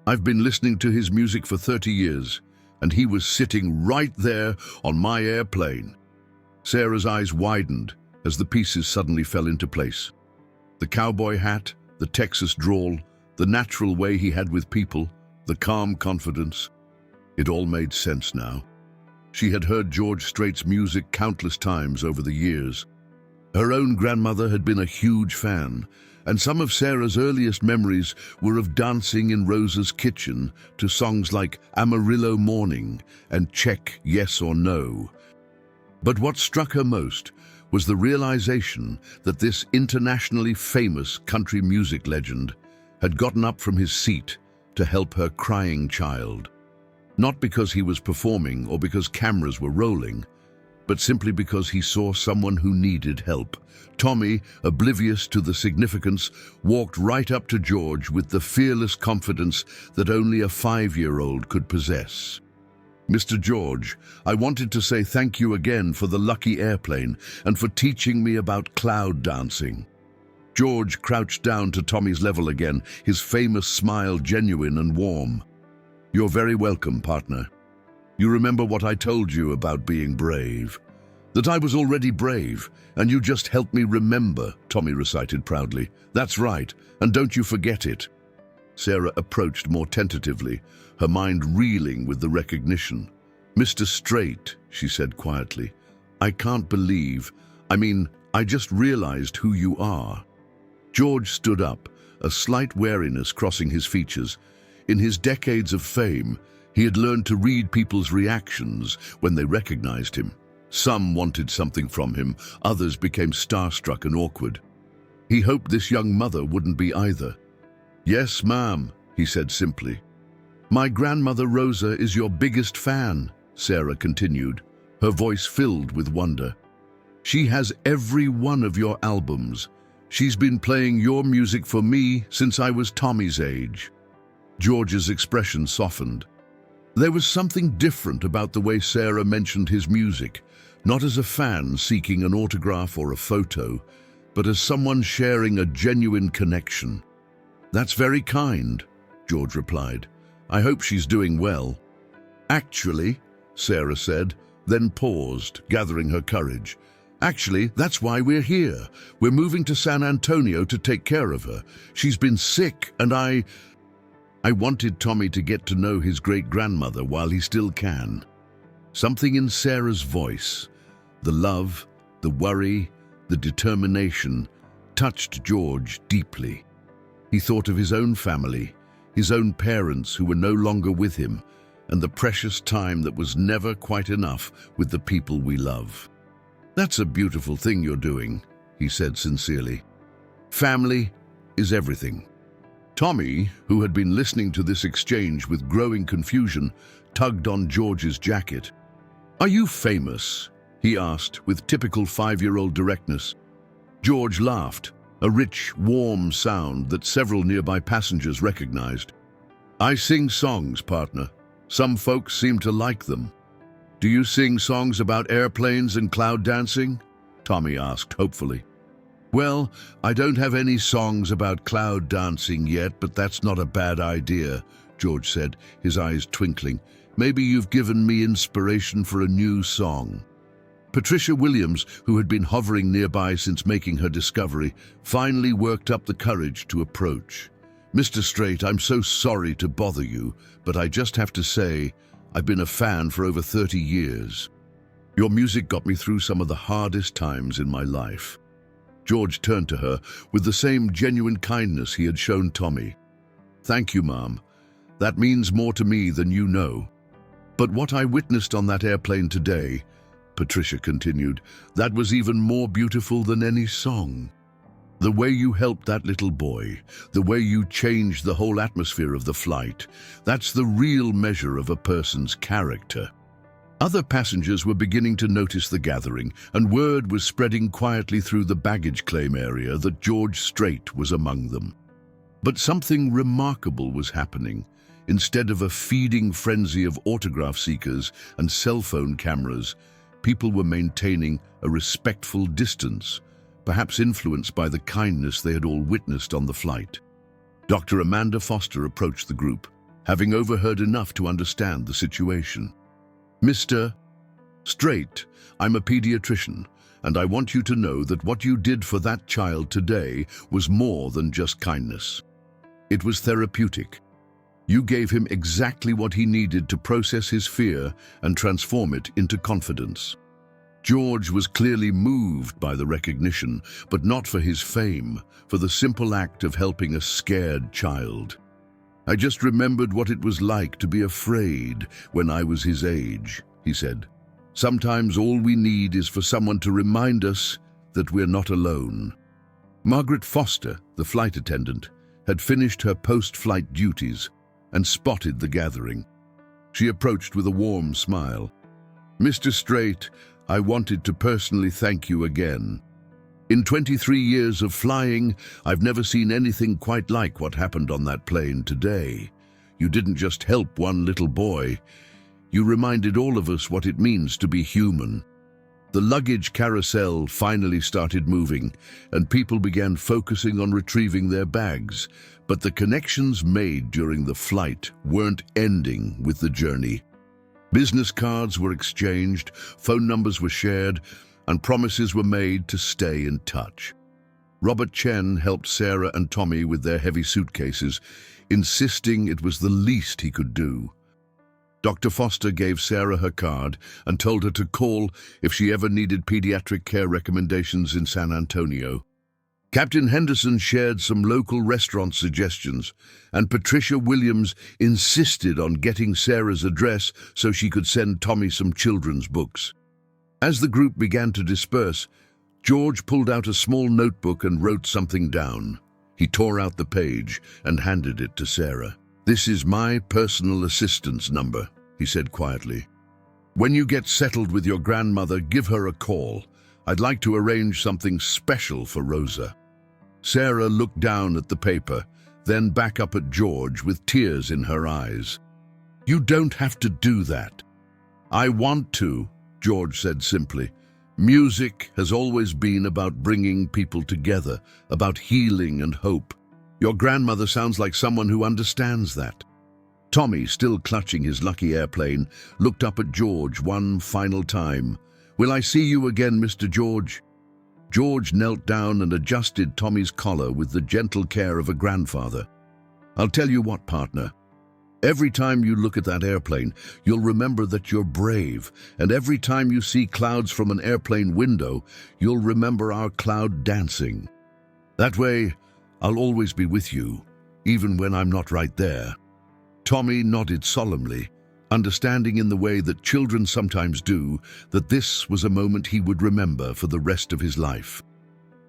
[SPEAKER 1] I've been listening to his music for 30 years, and he was sitting right there on my airplane." Sarah's eyes widened as the pieces suddenly fell into place. The cowboy hat, the Texas drawl, the natural way he had with people, the calm confidence. It all made sense now. She had heard George Strait's music countless times over the years. Her own grandmother had been a huge fan, and some of Sarah's earliest memories were of dancing in Rosa's kitchen to songs like Amarillo Morning and Check Yes or No. But what struck her most was the realization that this internationally famous country music legend had gotten up from his seat to help her crying child. Not because he was performing or because cameras were rolling, but simply because he saw someone who needed help. Tommy, oblivious to the significance, walked right up to George with the fearless confidence that only a 5-year-old could possess. "Mr. George, I wanted to say thank you again for the lucky airplane and for teaching me about cloud dancing." George crouched down to Tommy's level again, his famous smile genuine and warm. "You're very welcome, partner. You remember what I told you about being brave? That I was already brave, and you just helped me remember," Tommy recited proudly. "That's right, and don't you forget it." Sarah approached more tentatively, her mind reeling with the recognition. "Mr. Strait," she said quietly, I just realized who you are." George stood up, a slight wariness crossing his features. In his decades of fame, he had learned to read people's reactions when they recognized him. Some wanted something from him, others became starstruck and awkward. He hoped this young mother wouldn't be either. "Yes, ma'am," he said simply. "My grandmother Rosa is your biggest fan," Sarah continued, her voice filled with wonder. "She has every one of your albums. She's been playing your music for me since I was Tommy's age." George's expression softened. There was something different about the way Sarah mentioned his music, not as a fan seeking an autograph or a photo, but as someone sharing a genuine connection. "That's very kind," George replied. "I hope she's doing well." "Actually," Sarah said, then paused, gathering her courage. "Actually, that's why we're here. We're moving to San Antonio to take care of her. She's been sick, and I wanted Tommy to get to know his great-grandmother while he still can." Something in Sarah's voice, the love, the worry, the determination, touched George deeply. He thought of his own family, his own parents who were no longer with him, and the precious time that was never quite enough with the people we love. "That's a beautiful thing you're doing," he said sincerely. "Family is everything." Tommy, who had been listening to this exchange with growing confusion, tugged on George's jacket. "Are you famous?" he asked with typical 5-year-old directness. George laughed, a rich, warm sound that several nearby passengers recognized. "I sing songs, partner. Some folks seem to like them." "Do you sing songs about airplanes and cloud dancing?" Tommy asked hopefully. "Well, I don't have any songs about cloud dancing yet, but that's not a bad idea," George said, his eyes twinkling. "Maybe you've given me inspiration for a new song." Patricia Williams, who had been hovering nearby since making her discovery, finally worked up the courage to approach. "Mr. Strait, I'm so sorry to bother you, but I just have to say, I've been a fan for over 30 years. Your music got me through some of the hardest times in my life." George turned to her with the same genuine kindness he had shown Tommy. "Thank you, Mom. That means more to me than you know. But what I witnessed on that airplane today," Patricia continued, "that was even more beautiful than any song. The way you helped that little boy, the way you changed the whole atmosphere of the flight, that's the real measure of a person's character." Other passengers were beginning to notice the gathering, and word was spreading quietly through the baggage claim area that George Strait was among them. But something remarkable was happening. Instead of a feeding frenzy of autograph seekers and cell phone cameras, people were maintaining a respectful distance, perhaps influenced by the kindness they had all witnessed on the flight. Dr. Amanda Foster approached the group, having overheard enough to understand the situation. "Mr. Strait, I'm a pediatrician, and I want you to know that what you did for that child today was more than just kindness. It was therapeutic. You gave him exactly what he needed to process his fear and transform it into confidence." George was clearly moved by the recognition, but not for his fame, for the simple act of helping a scared child. "I just remembered what it was like to be afraid when I was his age," he said. "Sometimes all we need is for someone to remind us that we're not alone." Margaret Foster, the flight attendant, had finished her post-flight duties and spotted the gathering. She approached with a warm smile. "Mr. Strait, I wanted to personally thank you again. In 23 years of flying, I've never seen anything quite like what happened on that plane today. You didn't just help one little boy. You reminded all of us what it means to be human." The luggage carousel finally started moving, and people began focusing on retrieving their bags. But the connections made during the flight weren't ending with the journey. Business cards were exchanged, phone numbers were shared, and promises were made to stay in touch. Robert Chen helped Sarah and Tommy with their heavy suitcases, insisting it was the least he could do. Dr. Foster gave Sarah her card and told her to call if she ever needed pediatric care recommendations in San Antonio. Captain Henderson shared some local restaurant suggestions, and Patricia Williams insisted on getting Sarah's address so she could send Tommy some children's books. As the group began to disperse, George pulled out a small notebook and wrote something down. He tore out the page and handed it to Sarah. "This is my personal assistance number," he said quietly. "When you get settled with your grandmother, give her a call. I'd like to arrange something special for Rosa." Sarah looked down at the paper, then back up at George with tears in her eyes. "You don't have to do that." "I want to," George said simply. "Music has always been about bringing people together, about healing and hope. Your grandmother sounds like someone who understands that." Tommy, still clutching his lucky airplane, looked up at George one final time. "Will I see you again, Mr. George?" George knelt down and adjusted Tommy's collar with the gentle care of a grandfather. "I'll tell you what, partner. Every time you look at that airplane, you'll remember that you're brave, and every time you see clouds from an airplane window, you'll remember our cloud dancing. That way, I'll always be with you, even when I'm not right there." Tommy nodded solemnly, understanding in the way that children sometimes do that this was a moment he would remember for the rest of his life.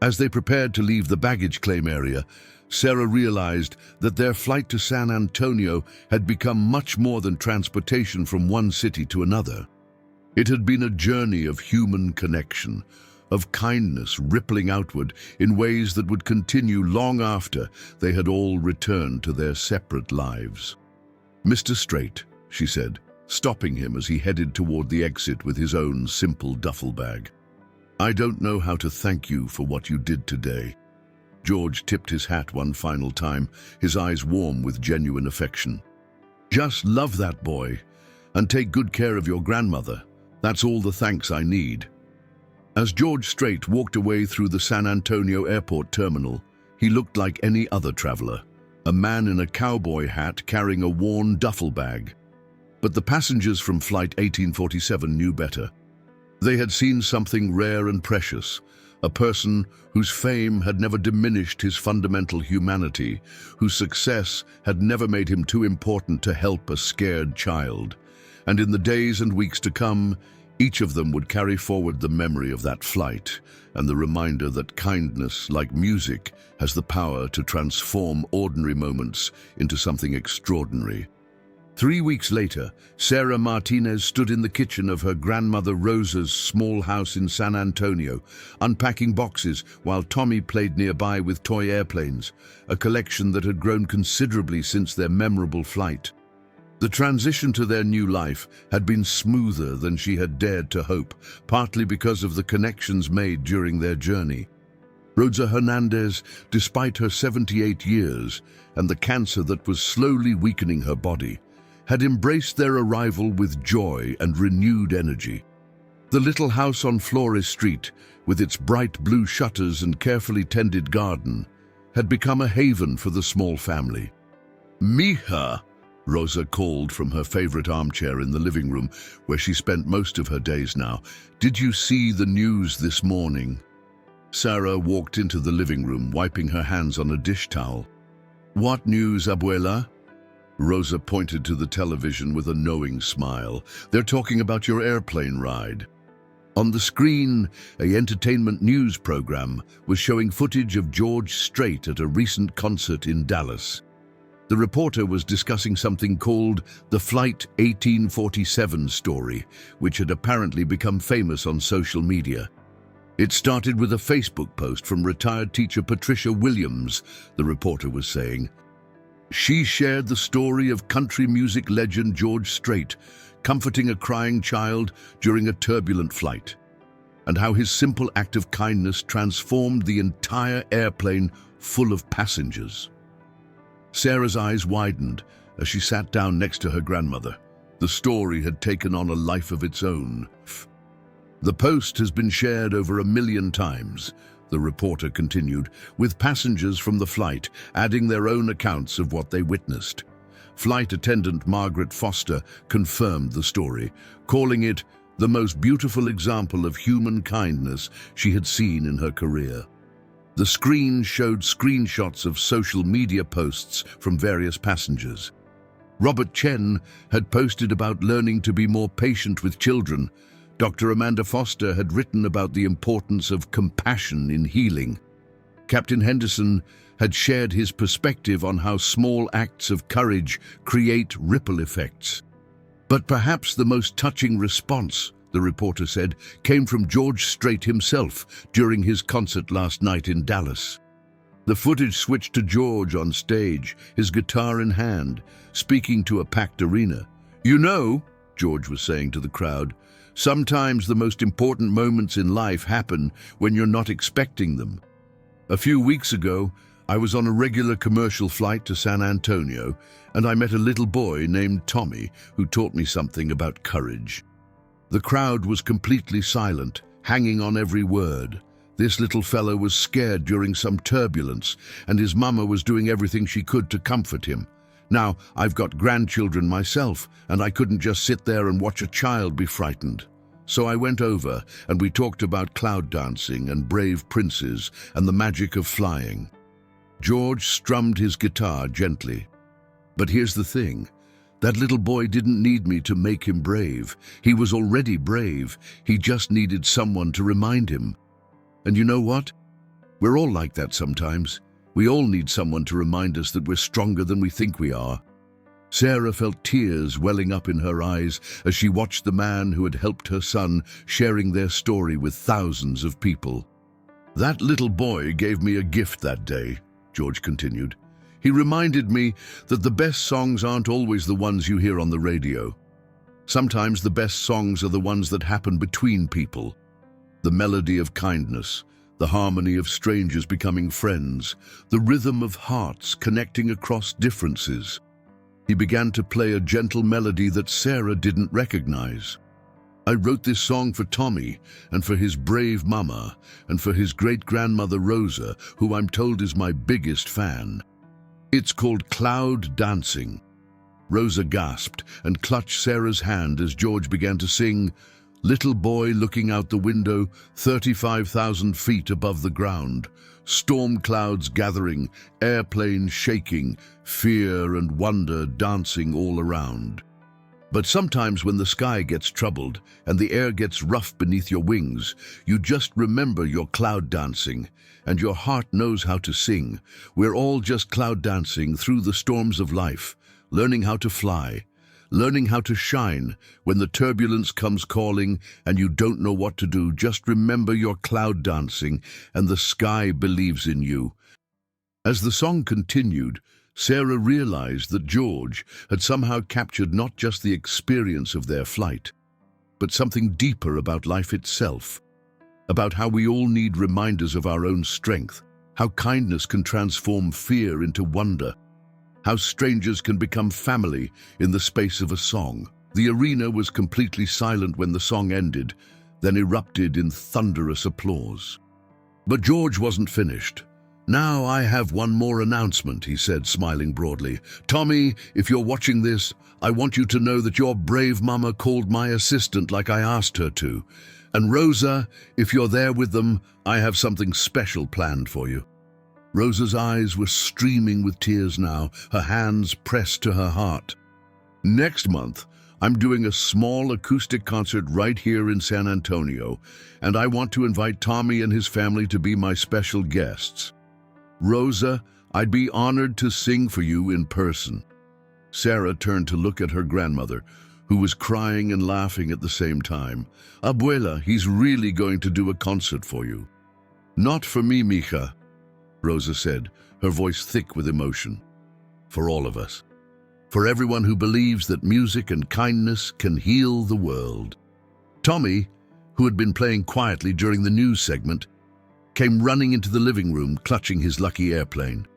[SPEAKER 1] As they prepared to leave the baggage claim area, Sarah realized that their flight to San Antonio had become much more than transportation from one city to another. It had been a journey of human connection, of kindness rippling outward in ways that would continue long after they had all returned to their separate lives. "Mr. Strait," she said, stopping him as he headed toward the exit with his own simple duffel bag. "I don't know how to thank you for what you did today." George tipped his hat one final time, his eyes warm with genuine affection. "Just love that boy, and take good care of your grandmother. That's all the thanks I need." As George Strait walked away through the San Antonio airport terminal, he looked like any other traveler, a man in a cowboy hat carrying a worn duffel bag. But the passengers from Flight 1847 knew better. They had seen something rare and precious, a person whose fame had never diminished his fundamental humanity, whose success had never made him too important to help a scared child. And in the days and weeks to come, each of them would carry forward the memory of that flight and the reminder that kindness, like music, has the power to transform ordinary moments into something extraordinary. 3 weeks later, Sarah Martinez stood in the kitchen of her grandmother Rosa's small house in San Antonio, unpacking boxes while Tommy played nearby with toy airplanes, a collection that had grown considerably since their memorable flight. The transition to their new life had been smoother than she had dared to hope, partly because of the connections made during their journey. Rosa Hernandez, despite her 78 years and the cancer that was slowly weakening her body, had embraced their arrival with joy and renewed energy. The little house on Flores Street, with its bright blue shutters and carefully tended garden, had become a haven for the small family. "Mija," Rosa called from her favorite armchair in the living room, where she spent most of her days now. "Did you see the news this morning?" Sarah walked into the living room, wiping her hands on a dish towel. "What news, Abuela?" Rosa pointed to the television with a knowing smile. "They're talking about your airplane ride." On the screen, an entertainment news program was showing footage of George Strait at a recent concert in Dallas. The reporter was discussing something called the Flight 1847 story, which had apparently become famous on social media. "It started with a Facebook post from retired teacher Patricia Williams," the reporter was saying. "She shared the story of country music legend George Strait comforting a crying child during a turbulent flight, and how his simple act of kindness transformed the entire airplane full of passengers." Sarah's eyes widened as she sat down next to her grandmother. The story had taken on a life of its own. "The post has been shared over 1 million times," the reporter continued, with passengers from the flight adding their own accounts of what they witnessed. Flight attendant Margaret Foster confirmed the story, calling it the most beautiful example of human kindness she had seen in her career. The screen showed screenshots of social media posts from various passengers. Robert Chen had posted about learning to be more patient with children. Dr. Amanda Foster had written about the importance of compassion in healing. Captain Henderson had shared his perspective on how small acts of courage create ripple effects. But perhaps the most touching response, the reporter said, came from George Strait himself during his concert last night in Dallas. The footage switched to George on stage, his guitar in hand, speaking to a packed arena. "You know," George was saying to the crowd, "sometimes the most important moments in life happen when you're not expecting them. A few weeks ago, I was on a regular commercial flight to San Antonio, and I met a little boy named Tommy who taught me something about courage." The crowd was completely silent, hanging on every word. This little fellow was scared during some turbulence, and his mama was doing everything she could to comfort him. Now, I've got grandchildren myself, and I couldn't just sit there and watch a child be frightened. So I went over, and we talked about cloud dancing and brave princes and the magic of flying. George strummed his guitar gently. "But here's the thing. That little boy didn't need me to make him brave. He was already brave. He just needed someone to remind him. And you know what? We're all like that sometimes. We all need someone to remind us that we're stronger than we think we are." Sarah felt tears welling up in her eyes as she watched the man who had helped her son sharing their story with thousands of people. "That little boy gave me a gift that day," George continued. "He reminded me that the best songs aren't always the ones you hear on the radio. Sometimes the best songs are the ones that happen between people. The melody of kindness, the harmony of strangers becoming friends, the rhythm of hearts connecting across differences." He began to play a gentle melody that Sarah didn't recognize. I wrote this song for Tommy, and for his brave mama, and for his great-grandmother Rosa, who I'm told is my biggest fan. It's called Cloud Dancing." Rosa gasped and clutched Sarah's hand as George began to sing, "Little boy looking out the window, 35,000 feet above the ground. Storm clouds gathering, airplanes shaking, fear and wonder dancing all around." But sometimes when the sky gets troubled and the air gets rough beneath your wings, you just remember your cloud dancing, and your heart knows how to sing. We're all just cloud dancing through the storms of life, learning how to fly, learning how to shine. When the turbulence comes calling and you don't know what to do, just remember your cloud dancing, and the sky believes in you. As the song continued, Sarah realized that George had somehow captured not just the experience of their flight, but something deeper about life itself, about how we all need reminders of our own strength, how kindness can transform fear into wonder, how strangers can become family in the space of a song. The arena was completely silent when the song ended, then erupted in thunderous applause. But George wasn't finished. "Now I have one more announcement," he said, smiling broadly. "Tommy, if you're watching this, I want you to know that your brave mama called my assistant like I asked her to. And Rosa, if you're there with them, I have something special planned for you." Rosa's eyes were streaming with tears now, her hands pressed to her heart. "Next month, I'm doing a small acoustic concert right here in San Antonio, and I want to invite Tommy and his family to be my special guests. Rosa, I'd be honored to sing for you in person." Sarah turned to look at her grandmother, who was crying and laughing at the same time. "Abuela, he's really going to do a concert for you." "Not for me, mija," Rosa said, her voice thick with emotion. "For all of us. For everyone who believes that music and kindness can heal the world." Tommy, who had been playing quietly during the news segment, came running into the living room, clutching his lucky airplane.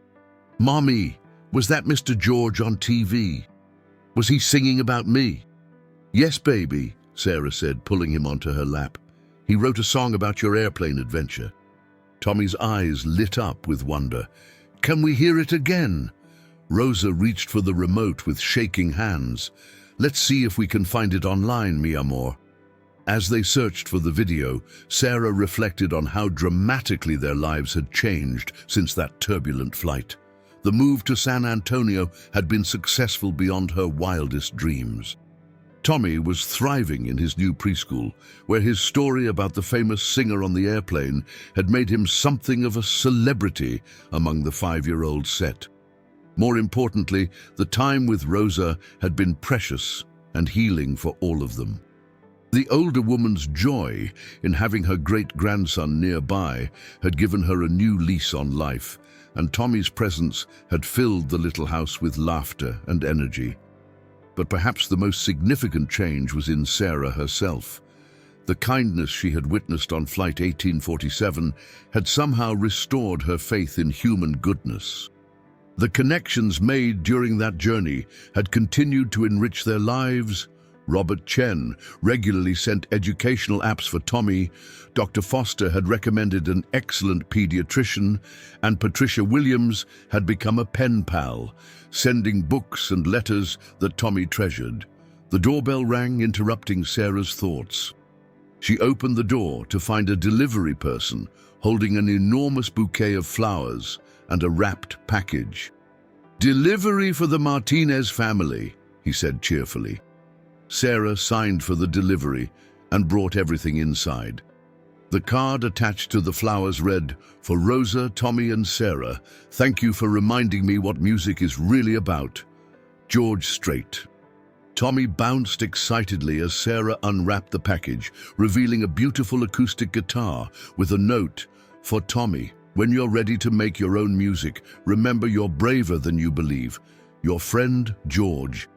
[SPEAKER 1] "Mommy, was that Mr. George on TV? Was he singing about me?" "Yes, baby," Sarah said, pulling him onto her lap. "He wrote a song about your airplane adventure." Tommy's eyes lit up with wonder. "Can we hear it again?" Rosa reached for the remote with shaking hands. "Let's see if we can find it online, mi amor." As they searched for the video, Sarah reflected on how dramatically their lives had changed since that turbulent flight. The move to San Antonio had been successful beyond her wildest dreams. Tommy was thriving in his new preschool, where his story about the famous singer on the airplane had made him something of a celebrity among the 5-year-old set. More importantly, the time with Rosa had been precious and healing for all of them. The older woman's joy in having her great-grandson nearby had given her a new lease on life, and Tommy's presence had filled the little house with laughter and energy. But perhaps the most significant change was in Sarah herself. The kindness she had witnessed on Flight 1847 had somehow restored her faith in human goodness. The connections made during that journey had continued to enrich their lives. Robert Chen regularly sent educational apps for Tommy, Dr. Foster had recommended an excellent pediatrician, and Patricia Williams had become a pen pal, sending books and letters that Tommy treasured. The doorbell rang, interrupting Sarah's thoughts. She opened the door to find a delivery person holding an enormous bouquet of flowers and a wrapped package. "Delivery for the Martinez family," he said cheerfully. Sarah signed for the delivery and brought everything inside. The card attached to the flowers read, "For Rosa, Tommy and Sarah, thank you for reminding me what music is really about. George Strait." Tommy bounced excitedly as Sarah unwrapped the package, revealing a beautiful acoustic guitar with a note, "For Tommy, when you're ready to make your own music, remember you're braver than you believe. Your friend, George."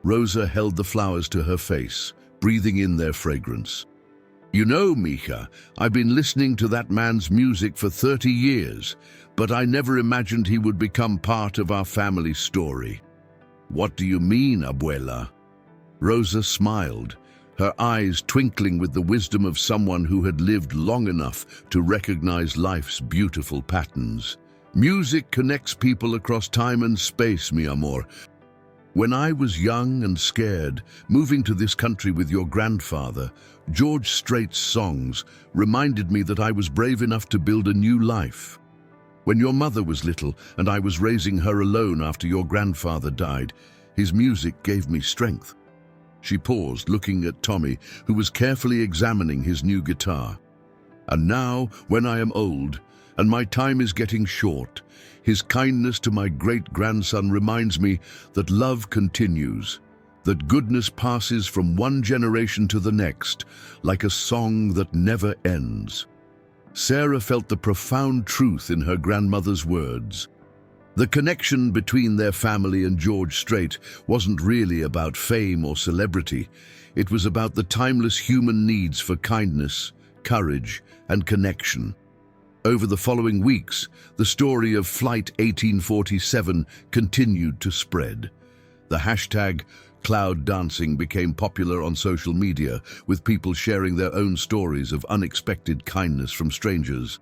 [SPEAKER 1] Rosa held the flowers to her face, breathing in their fragrance. "You know, Mika, I've been listening to that man's music for 30 years, but I never imagined he would become part of our family story." "What do you mean, Abuela?" Rosa smiled, her eyes twinkling with the wisdom of someone who had lived long enough to recognize life's beautiful patterns. Music connects people across time and space, mi amor. When I was young and scared, moving to this country with your grandfather, George Strait's songs reminded me that I was brave enough to build a new life. When your mother was little and I was raising her alone after your grandfather died, his music gave me strength. She paused, looking at Tommy, who was carefully examining his new guitar. And now, when I am old, and my time is getting short, his kindness to my great-grandson reminds me that love continues, that goodness passes from one generation to the next, like a song that never ends. Sarah felt the profound truth in her grandmother's words. The connection between their family and George Strait wasn't really about fame or celebrity. It was about the timeless human needs for kindness, courage, and connection. Over the following weeks, the story of Flight 1847 continued to spread. The hashtag cloud dancing became popular on social media, with people sharing their own stories of unexpected kindness from strangers.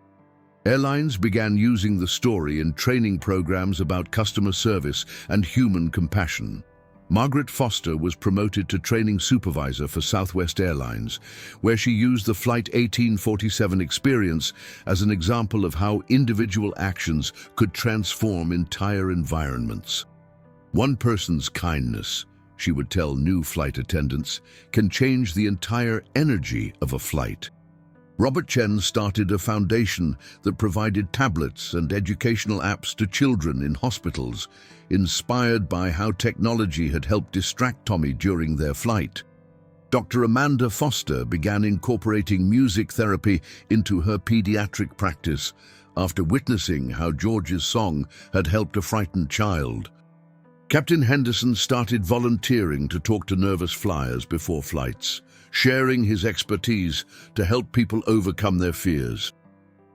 [SPEAKER 1] Airlines began using the story in training programs about customer service and human compassion. Margaret Foster was promoted to training supervisor for Southwest Airlines, where she used the Flight 1847 experience as an example of how individual actions could transform entire environments. One person's kindness, she would tell new flight attendants, can change the entire energy of a flight. Robert Chen started a foundation that provided tablets and educational apps to children in hospitals, inspired by how technology had helped distract Tommy during their flight. Dr. Amanda Foster began incorporating music therapy into her pediatric practice after witnessing how George's song had helped a frightened child. Captain Henderson started volunteering to talk to nervous flyers before flights, sharing his expertise to help people overcome their fears.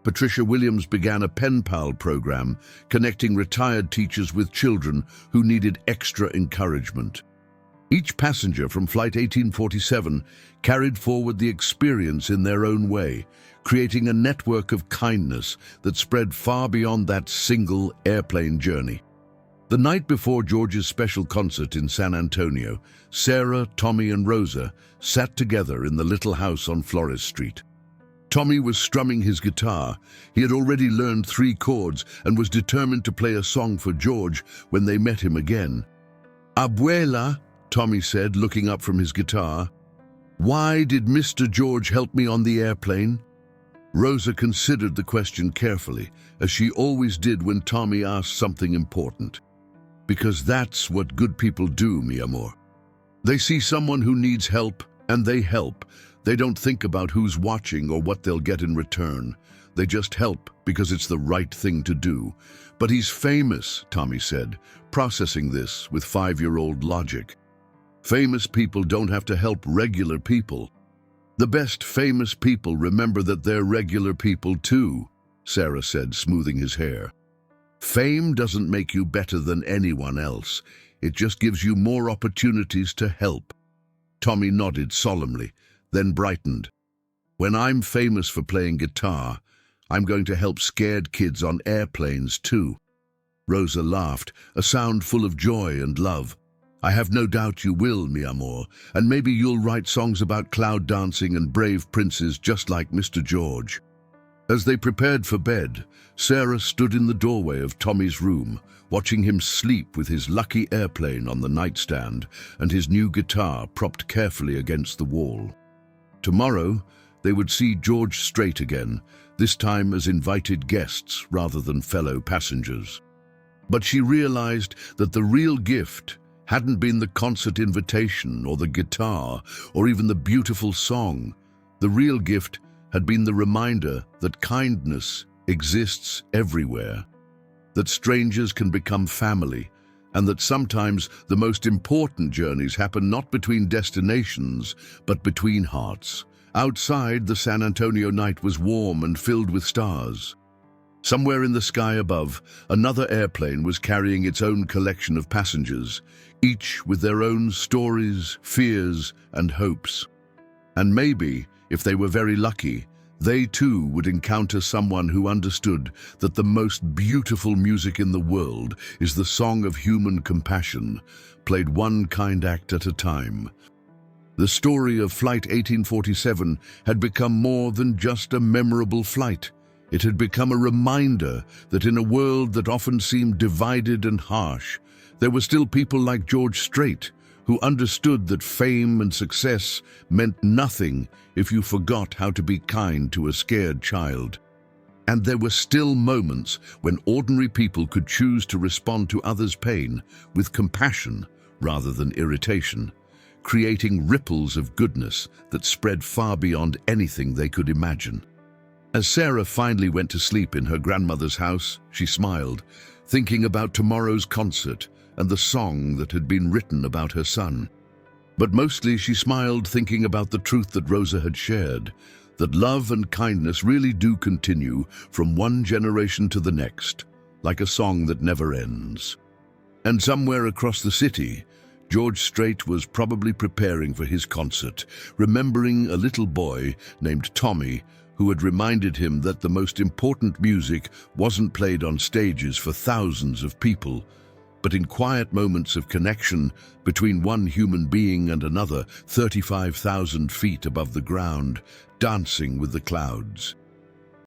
[SPEAKER 1] Patricia Williams began a pen pal program connecting retired teachers with children who needed extra encouragement. Each passenger from Flight 1847 carried forward the experience in their own way, creating a network of kindness that spread far beyond that single airplane journey. The night before George's special concert in San Antonio, Sarah, Tommy, and Rosa sat together in the little house on Flores Street. Tommy was strumming his guitar. He had already learned 3 chords and was determined to play a song for George when they met him again. "Abuela," Tommy said, looking up from his guitar, "why did Mr. George help me on the airplane?" Rosa considered the question carefully, as she always did when Tommy asked something important. "Because that's what good people do, mi amor. They see someone who needs help, and they help. They don't think about who's watching or what they'll get in return. They just help because it's the right thing to do. But he's famous," Tommy said, processing this with 5-year-old logic. Famous people don't have to help regular people. The best famous people remember that they're regular people too, Sarah said, smoothing his hair. Fame doesn't make you better than anyone else. It just gives you more opportunities to help. Tommy nodded solemnly, then brightened. "When I'm famous for playing guitar, I'm going to help scared kids on airplanes too." Rosa laughed, a sound full of joy and love. "I have no doubt you will, mi amor, and maybe you'll write songs about cloud dancing and brave princes just like Mr. George." As they prepared for bed, Sarah stood in the doorway of Tommy's room, watching him sleep with his lucky airplane on the nightstand and his new guitar propped carefully against the wall. Tomorrow, they would see George Strait again, this time as invited guests rather than fellow passengers. But she realized that the real gift hadn't been the concert invitation or the guitar or even the beautiful song. The real gift had been the reminder that kindness exists everywhere, that strangers can become family, and that sometimes the most important journeys happen not between destinations, but between hearts. Outside, the San Antonio night was warm and filled with stars. Somewhere in the sky above, another airplane was carrying its own collection of passengers, each with their own stories, fears, and hopes. And maybe, if they were very lucky, they too would encounter someone who understood that the most beautiful music in the world is the song of human compassion, played one kind act at a time. The story of Flight 1847 had become more than just a memorable flight. It had become a reminder that in a world that often seemed divided and harsh, there were still people like George Strait who understood that fame and success meant nothing if you forgot how to be kind to a scared child. And there were still moments when ordinary people could choose to respond to others' pain with compassion rather than irritation, creating ripples of goodness that spread far beyond anything they could imagine. As Sarah finally went to sleep in her grandmother's house, she smiled, thinking about tomorrow's concert and the song that had been written about her son. But mostly she smiled thinking about the truth that Rosa had shared, that love and kindness really do continue from one generation to the next, like a song that never ends. And somewhere across the city, George Strait was probably preparing for his concert, remembering a little boy named Tommy who had reminded him that the most important music wasn't played on stages for thousands of people, but in quiet moments of connection between one human being and another 35,000 feet above the ground, dancing with the clouds.